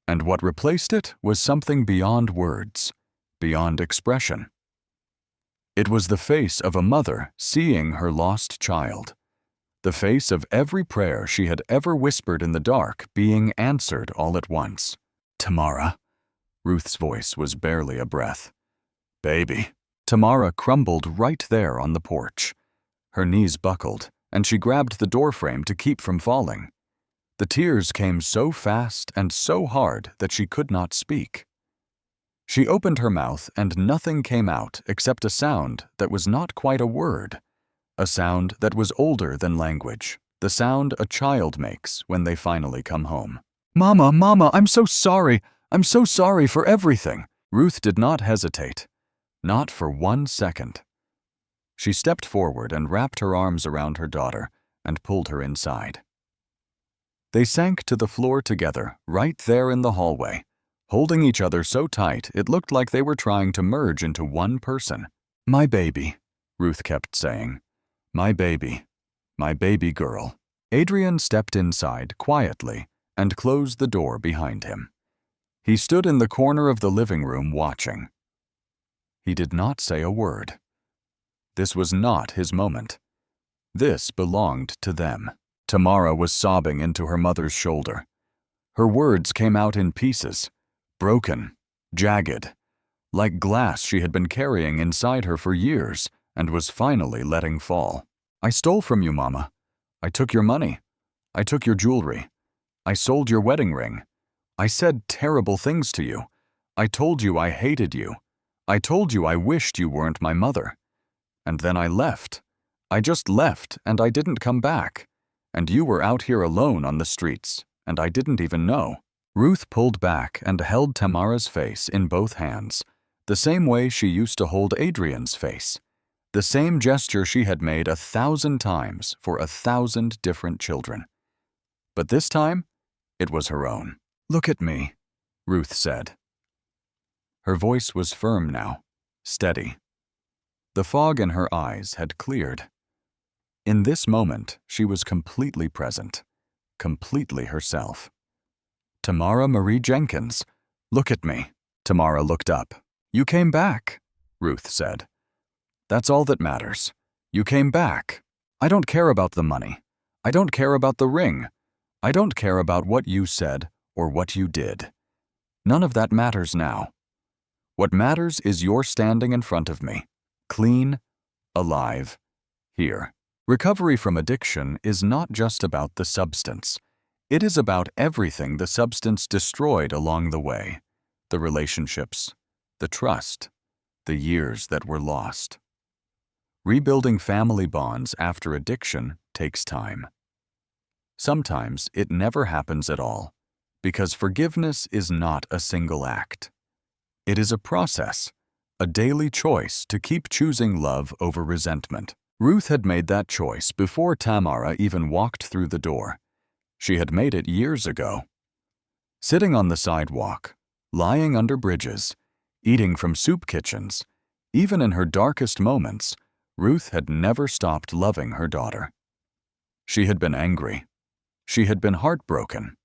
And what replaced it was something beyond words, beyond expression. It was the face of a mother seeing her lost child. The face of every prayer she had ever whispered in the dark being answered all at once. "Tamara." Ruth's voice was barely a breath. "Baby." Tamara crumbled right there on the porch. Her knees buckled, and she grabbed the doorframe to keep from falling. The tears came so fast and so hard that she could not speak. She opened her mouth and nothing came out except a sound that was not quite a word, a sound that was older than language, the sound a child makes when they finally come home. "Mama, Mama, I'm so sorry. I'm so sorry for everything." Ruth did not hesitate. Not for 1 second. She stepped forward and wrapped her arms around her daughter and pulled her inside. They sank to the floor together, right there in the hallway, holding each other so tight it looked like they were trying to merge into one person. "My baby," Ruth kept saying. My baby girl." Adrian stepped inside quietly and closed the door behind him. He stood in the corner of the living room watching. He did not say a word. This was not his moment. This belonged to them. Tamara was sobbing into her mother's shoulder. Her words came out in pieces, broken, jagged, like glass she had been carrying inside her for years and was finally letting fall. "I stole from you, Mama. I took your money. I took your jewelry. I sold your wedding ring. I said terrible things to you. I told you I hated you. I told you I wished you weren't my mother. And then I left. I just left and I didn't come back. And you were out here alone on the streets, and I didn't even know." Ruth pulled back and held Tamara's face in both hands, the same way she used to hold Adrian's face, the same gesture she had made 1,000 times for 1,000 different children. But this time, it was her own. "Look at me," Ruth said. Her voice was firm now, steady. The fog in her eyes had cleared. In this moment, she was completely present, completely herself. "Tamara Marie Jenkins, look at me." Tamara looked up. "You came back," Ruth said. "That's all that matters. You came back. I don't care about the money. I don't care about the ring. I don't care about what you said or what you did. None of that matters now. What matters is you're standing in front of me, clean, alive, here." Recovery from addiction is not just about the substance. It is about everything the substance destroyed along the way, the relationships, the trust, the years that were lost. Rebuilding family bonds after addiction takes time. Sometimes it never happens at all, because forgiveness is not a single act. It is a process, a daily choice to keep choosing love over resentment. Ruth had made that choice before Tamara even walked through the door. She had made it years ago. Sitting on the sidewalk, lying under bridges, eating from soup kitchens, even in her darkest moments, Ruth had never stopped loving her daughter. She had been angry. She had been heartbroken.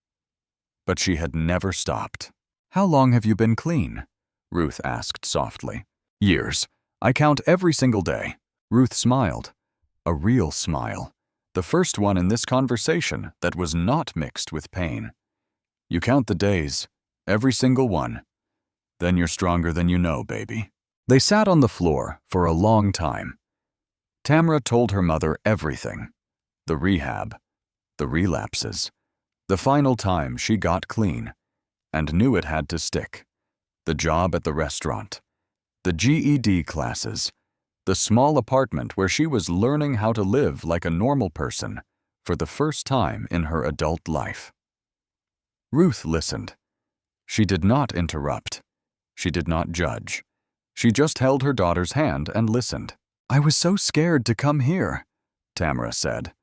but she had never stopped. "How long have you been clean?" Ruth asked softly. "Years. I count every single day." Ruth smiled. A real smile. The first one in this conversation that was not mixed with pain. "You count the days, every single one. Then you're stronger than you know, baby." They sat on the floor for a long time. Tamra told her mother everything. The rehab, the relapses, the final time she got clean and knew it had to stick, the job at the restaurant, the GED classes, the small apartment where she was learning how to live like a normal person for the first time in her adult life. Ruth listened. She did not interrupt. She did not judge. She just held her daughter's hand and listened. "I was so scared to come here," Tamra said.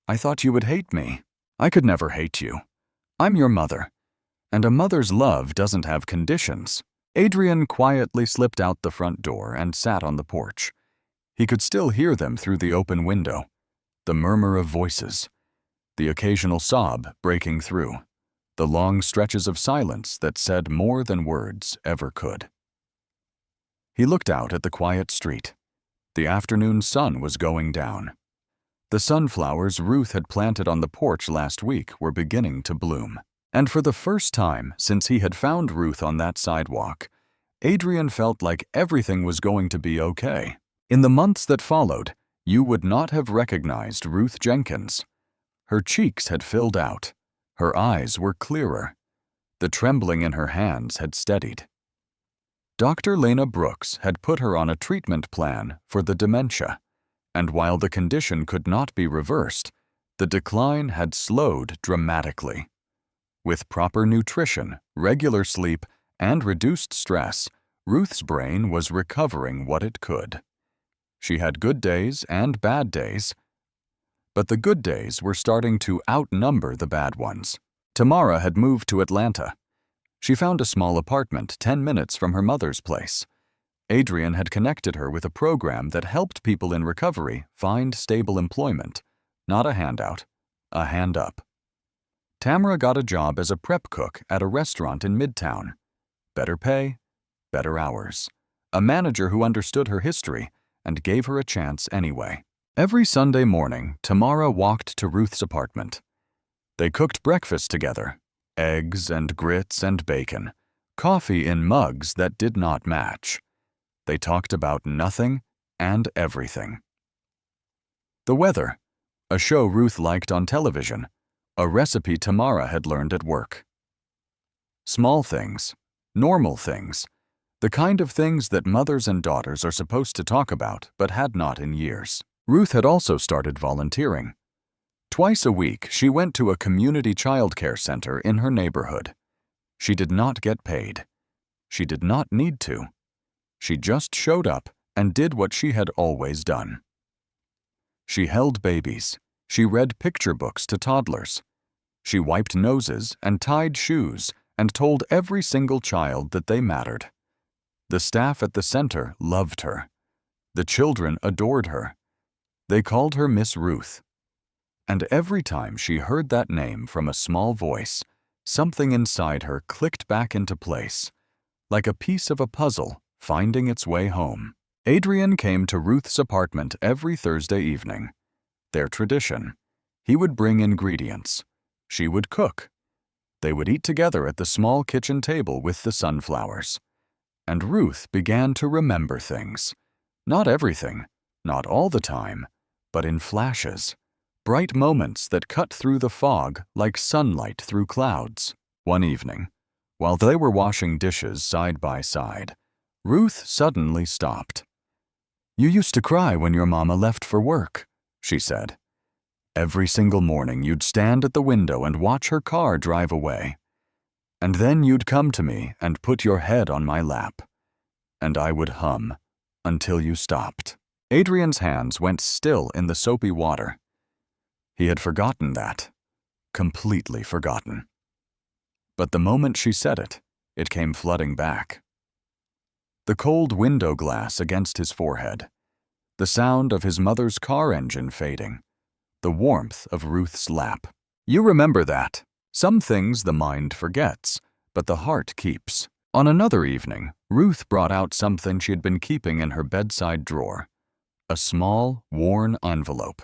"I thought you would hate me." "I could never hate you. I'm your mother. And a mother's love doesn't have conditions." Adrian quietly slipped out the front door and sat on the porch. He could still hear them through the open window, the murmur of voices, the occasional sob breaking through, the long stretches of silence that said more than words ever could. He looked out at the quiet street. The afternoon sun was going down. The sunflowers Ruth had planted on the porch last week were beginning to bloom. And for the first time since he had found Ruth on that sidewalk, Adrian felt like everything was going to be okay. In the months that followed, you would not have recognized Ruth Jenkins. Her cheeks had filled out. Her eyes were clearer. The trembling in her hands had steadied. Dr. Lena Brooks had put her on a treatment plan for the dementia, and while the condition could not be reversed, the decline had slowed dramatically. With proper nutrition, regular sleep, and reduced stress, Ruth's brain was recovering what it could. She had good days and bad days, but the good days were starting to outnumber the bad ones. Tamara had moved to Atlanta. She found a small apartment 10 minutes from her mother's place. Adrian had connected her with a program that helped people in recovery find stable employment, not a handout, a hand up. Tamara got a job as a prep cook at a restaurant in Midtown. Better pay, better hours. A manager who understood her history and gave her a chance anyway. Every Sunday morning, Tamara walked to Ruth's apartment. They cooked breakfast together. Eggs and grits and bacon, coffee in mugs that did not match. They talked about nothing and everything. The weather, a show Ruth liked on television, a recipe Tamara had learned at work. Small things, normal things, the kind of things that mothers and daughters are supposed to talk about but had not in years. Ruth had also started volunteering. Twice a week, she went to a community childcare center in her neighborhood. She did not get paid. She did not need to. She just showed up and did what she had always done. She held babies. She read picture books to toddlers. She wiped noses and tied shoes and told every single child that they mattered. The staff at the center loved her. The children adored her. They called her Miss Ruth. And every time she heard that name from a small voice, something inside her clicked back into place, like a piece of a puzzle finding its way home. Adrian came to Ruth's apartment every Thursday evening. Their tradition. He would bring ingredients. She would cook. They would eat together at the small kitchen table with the sunflowers. And Ruth began to remember things. Not everything, not all the time, but in flashes. Bright moments that cut through the fog like sunlight through clouds. One evening, while they were washing dishes side by side, Ruth suddenly stopped. "You used to cry when your mama left for work," she said. "Every single morning you'd stand at the window and watch her car drive away. And then you'd come to me and put your head on my lap. And I would hum until you stopped." Adrian's hands went still in the soapy water. He had forgotten that. Completely forgotten. But the moment she said it, it came flooding back. The cold window glass against his forehead, the sound of his mother's car engine fading, the warmth of Ruth's lap. "You remember that," Some things the mind forgets, but the heart keeps. On another evening, Ruth brought out something she had been keeping in her bedside drawer. A small, worn envelope.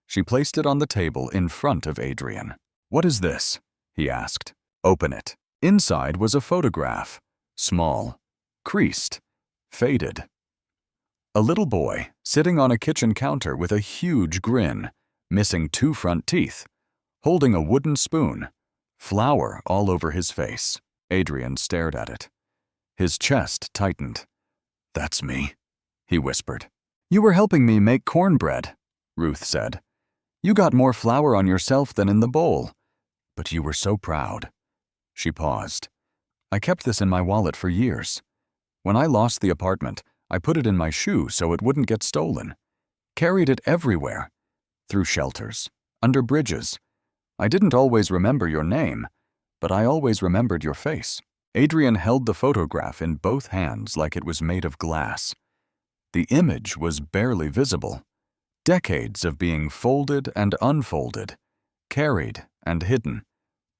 She placed it on the table in front of Adrian. "What is this?" he asked. "Open it." Inside was a photograph. Small, creased, faded. A little boy sitting on a kitchen counter with a huge grin, missing 2 front teeth, holding a wooden spoon, flour all over his face. Adrian stared at it. His chest tightened. "That's me," he whispered. "You were helping me make cornbread," Ruth said. "You got more flour on yourself than in the bowl. But you were so proud." She paused. "I kept this in my wallet for years. When I lost the apartment, I put it in my shoe so it wouldn't get stolen. Carried it everywhere. Through shelters, under bridges. I didn't always remember your name, but I always remembered your face." Adrian held the photograph in both hands like it was made of glass. The image was barely visible. Decades of being folded and unfolded, carried and hidden,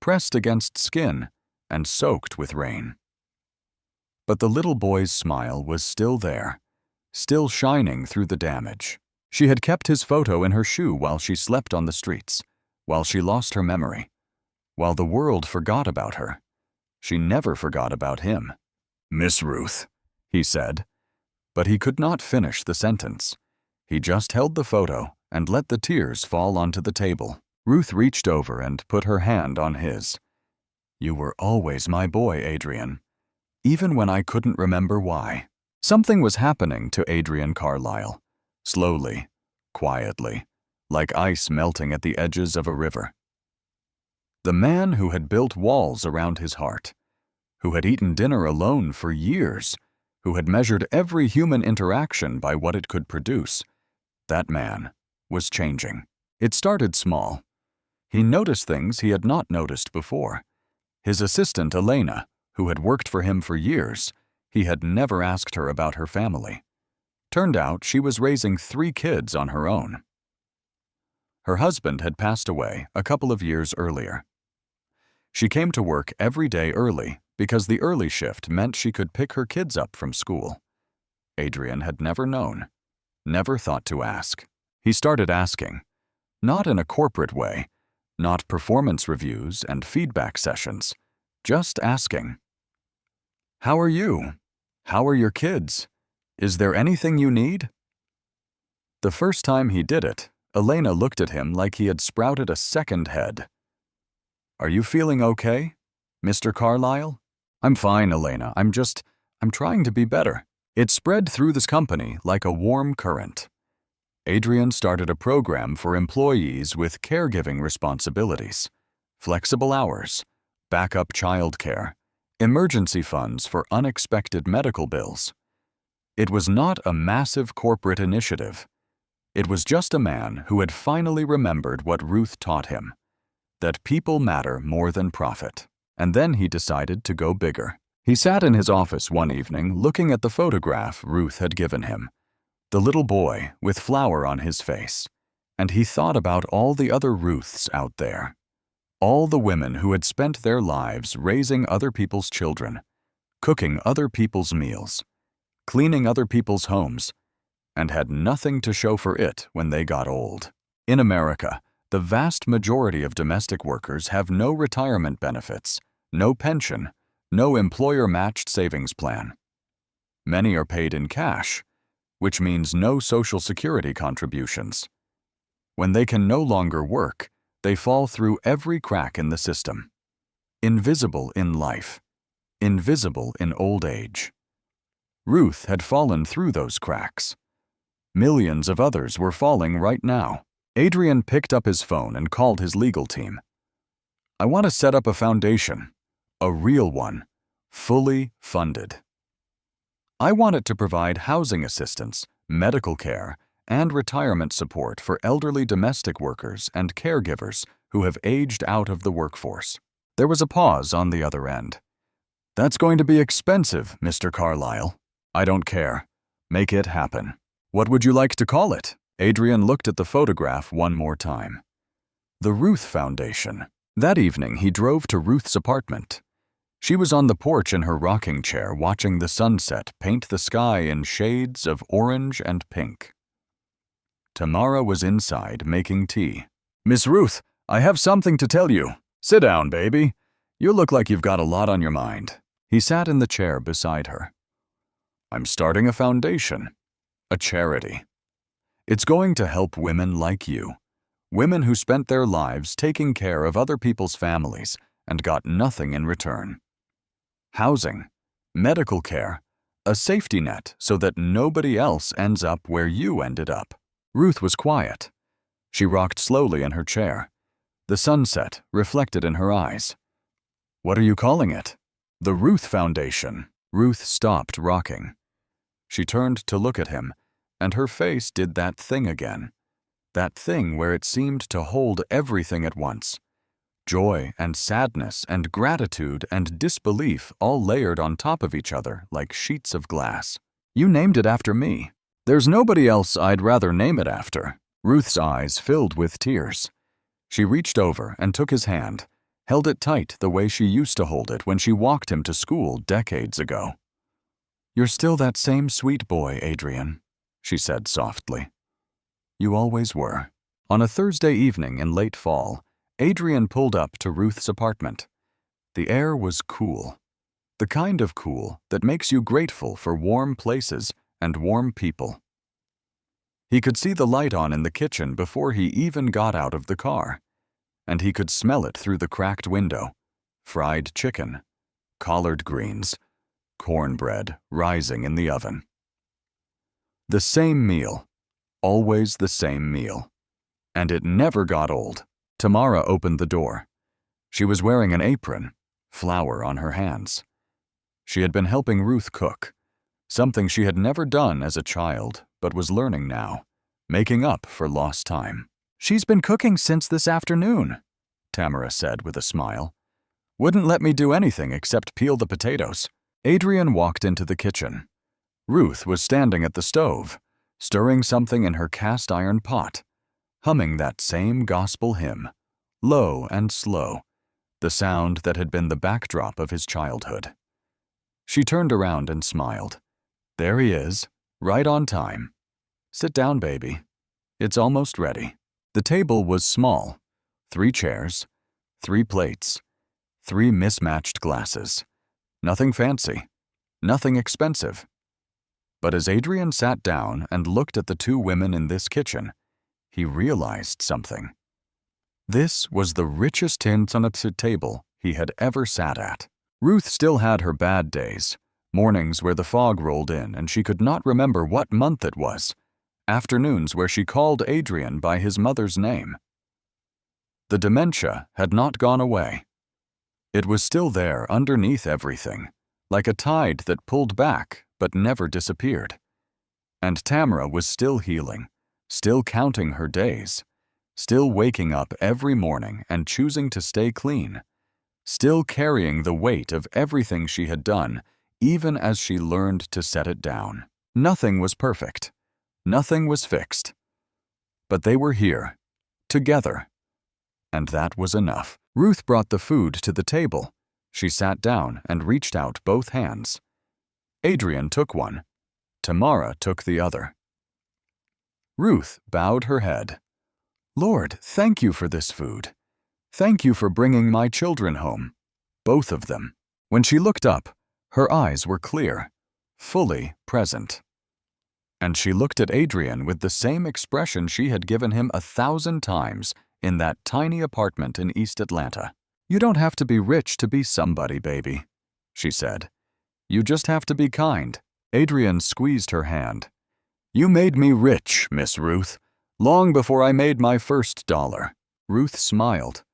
pressed against skin and soaked with rain. But the little boy's smile was still there, still shining through the damage. She had kept his photo in her shoe while she slept on the streets, while she lost her memory, while the world forgot about her. She never forgot about him. "Miss Ruth," he said, but he could not finish the sentence. He just held the photo and let the tears fall onto the table. Ruth reached over and put her hand on his. "You were always my boy, Adrian, even when I couldn't remember why." Something was happening to Adrian Carlyle, slowly, quietly, like ice melting at the edges of a river. The man who had built walls around his heart, who had eaten dinner alone for years, who had measured every human interaction by what it could produce, that man was changing. It started small. He noticed things he had not noticed before. His assistant, Elena, who had worked for him for years, he had never asked her about her family. Turned out she was raising 3 kids on her own. Her husband had passed away a couple of years earlier. She came to work every day early because the early shift meant she could pick her kids up from school. Adrian had never known, never thought to ask. He started asking, not in a corporate way, not performance reviews and feedback sessions, just asking. "How are you? How are your kids? Is there anything you need?" The first time he did it, Elena looked at him like he had sprouted a second head. "Are you feeling okay, Mr. Carlyle?" "I'm fine, Elena. I'm trying to be better." It spread through this company like a warm current. Adrian started a program for employees with caregiving responsibilities, flexible hours, backup childcare, emergency funds for unexpected medical bills. It was not a massive corporate initiative. It was just a man who had finally remembered what Ruth taught him, that people matter more than profit. And then he decided to go bigger. He sat in his office one evening looking at the photograph Ruth had given him, the little boy with flour on his face, and he thought about all the other Ruths out there, all the women who had spent their lives raising other people's children, cooking other people's meals, cleaning other people's homes, and had nothing to show for it when they got old. In America, the vast majority of domestic workers have no retirement benefits, no pension, no employer-matched savings plan. Many are paid in cash, which means no Social Security contributions. When they can no longer work, they fall through every crack in the system. Invisible in life, invisible in old age. Ruth had fallen through those cracks. Millions of others were falling right now. Adrian picked up his phone and called his legal team. "I want to set up a foundation, a real one, fully funded. I want it to provide housing assistance, medical care, and retirement support for elderly domestic workers and caregivers who have aged out of the workforce." There was a pause on the other end. "That's going to be expensive, Mr. Carlyle." "I don't care. Make it happen." "What would you like to call it?" Adrian looked at the photograph one more time. The Ruth Foundation. That evening, he drove to Ruth's apartment. She was on the porch in her rocking chair watching the sunset paint the sky in shades of orange and pink. Tamara was inside making tea. "Miss Ruth, I have something to tell you. Sit down, baby. You look like you've got a lot on your mind." He sat in the chair beside her. "I'm starting a foundation, a charity. It's going to help women like you, women who spent their lives taking care of other people's families and got nothing in return. Housing, medical care, a safety net so that nobody else ends up where you ended up." Ruth was quiet. She rocked slowly in her chair. The sunset reflected in her eyes. "What are you calling it?" "The Ruth Foundation." Ruth stopped rocking. She turned to look at him, and her face did that thing again. That thing where it seemed to hold everything at once. Joy and sadness and gratitude and disbelief all layered on top of each other like sheets of glass. "You named it after me. There's nobody else I'd rather name it after." Ruth's eyes filled with tears. She reached over and took his hand, held it tight the way she used to hold it when she walked him to school decades ago. "You're still that same sweet boy, Adrian," she said softly. "You always were." On a Thursday evening in late fall, Adrian pulled up to Ruth's apartment. The air was cool. The kind of cool that makes you grateful for warm places and warm people. He could see the light on in the kitchen before he even got out of the car, and he could smell it through the cracked window. Fried chicken, collard greens, cornbread rising in the oven. The same meal, always the same meal. And it never got old. Tamara opened the door. She was wearing an apron, flour on her hands. She had been helping Ruth cook, something she had never done as a child but was learning now, making up for lost time. "She's been cooking since this afternoon," Tamara said with a smile. "Wouldn't let me do anything except peel the potatoes." Adrian walked into the kitchen. Ruth was standing at the stove, stirring something in her cast-iron pot, humming that same gospel hymn, low and slow, the sound that had been the backdrop of his childhood. She turned around and smiled. "There he is, right on time. Sit down, baby. It's almost ready." The table was small. 3 chairs, 3 plates, 3 mismatched glasses. Nothing fancy, nothing expensive. But as Adrian sat down and looked at the 2 women in this kitchen, he realized something. This was the richest tinsanatsu table he had ever sat at. Ruth still had her bad days, mornings where the fog rolled in and she could not remember what month it was, afternoons where she called Adrian by his mother's name. The dementia had not gone away. It was still there underneath everything, like a tide that pulled back but never disappeared. And Tamara was still healing, still counting her days, still waking up every morning and choosing to stay clean, still carrying the weight of everything she had done, even as she learned to set it down. Nothing was perfect. Nothing was fixed. But they were here, together. And that was enough. Ruth brought the food to the table. She sat down and reached out both hands. Adrian took one. Tamara took the other. Ruth bowed her head. "Lord, thank you for this food. Thank you for bringing my children home, both of them." When she looked up, her eyes were clear, fully present. And she looked at Adrian with the same expression she had given him 1,000 times in that tiny apartment in East Atlanta. "You don't have to be rich to be somebody, baby," she said. "You just have to be kind." Adrian squeezed her hand. "You made me rich, Miss Ruth, long before I made my first dollar." Ruth smiled.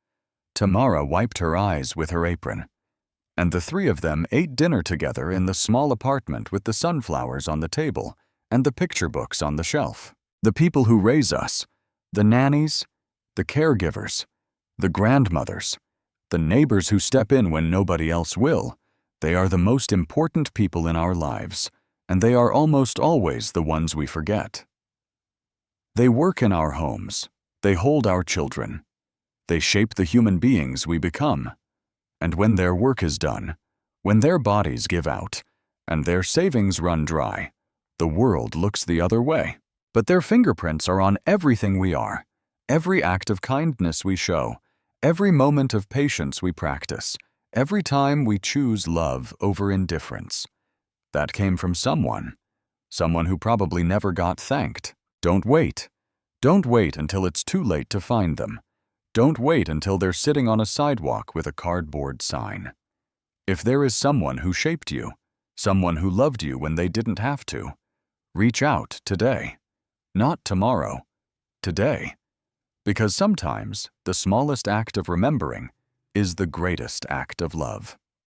Tamara wiped her eyes with her apron. And the 3 of them ate dinner together in the small apartment with the sunflowers on the table and the picture books on the shelf. The people who raise us, the nannies, the caregivers, the grandmothers, the neighbors who step in when nobody else will, they are the most important people in our lives, and they are almost always the ones we forget. They work in our homes. They hold our children. They shape the human beings we become. And when their work is done, when their bodies give out, and their savings run dry, the world looks the other way. But their fingerprints are on everything we are, every act of kindness we show, every moment of patience we practice, every time we choose love over indifference. That came from someone who probably never got thanked. Don't wait. Don't wait until it's too late to find them. Don't wait until they're sitting on a sidewalk with a cardboard sign. If there is someone who shaped you, someone who loved you when they didn't have to, reach out today. Not tomorrow, today. Because sometimes the smallest act of remembering is the greatest act of love.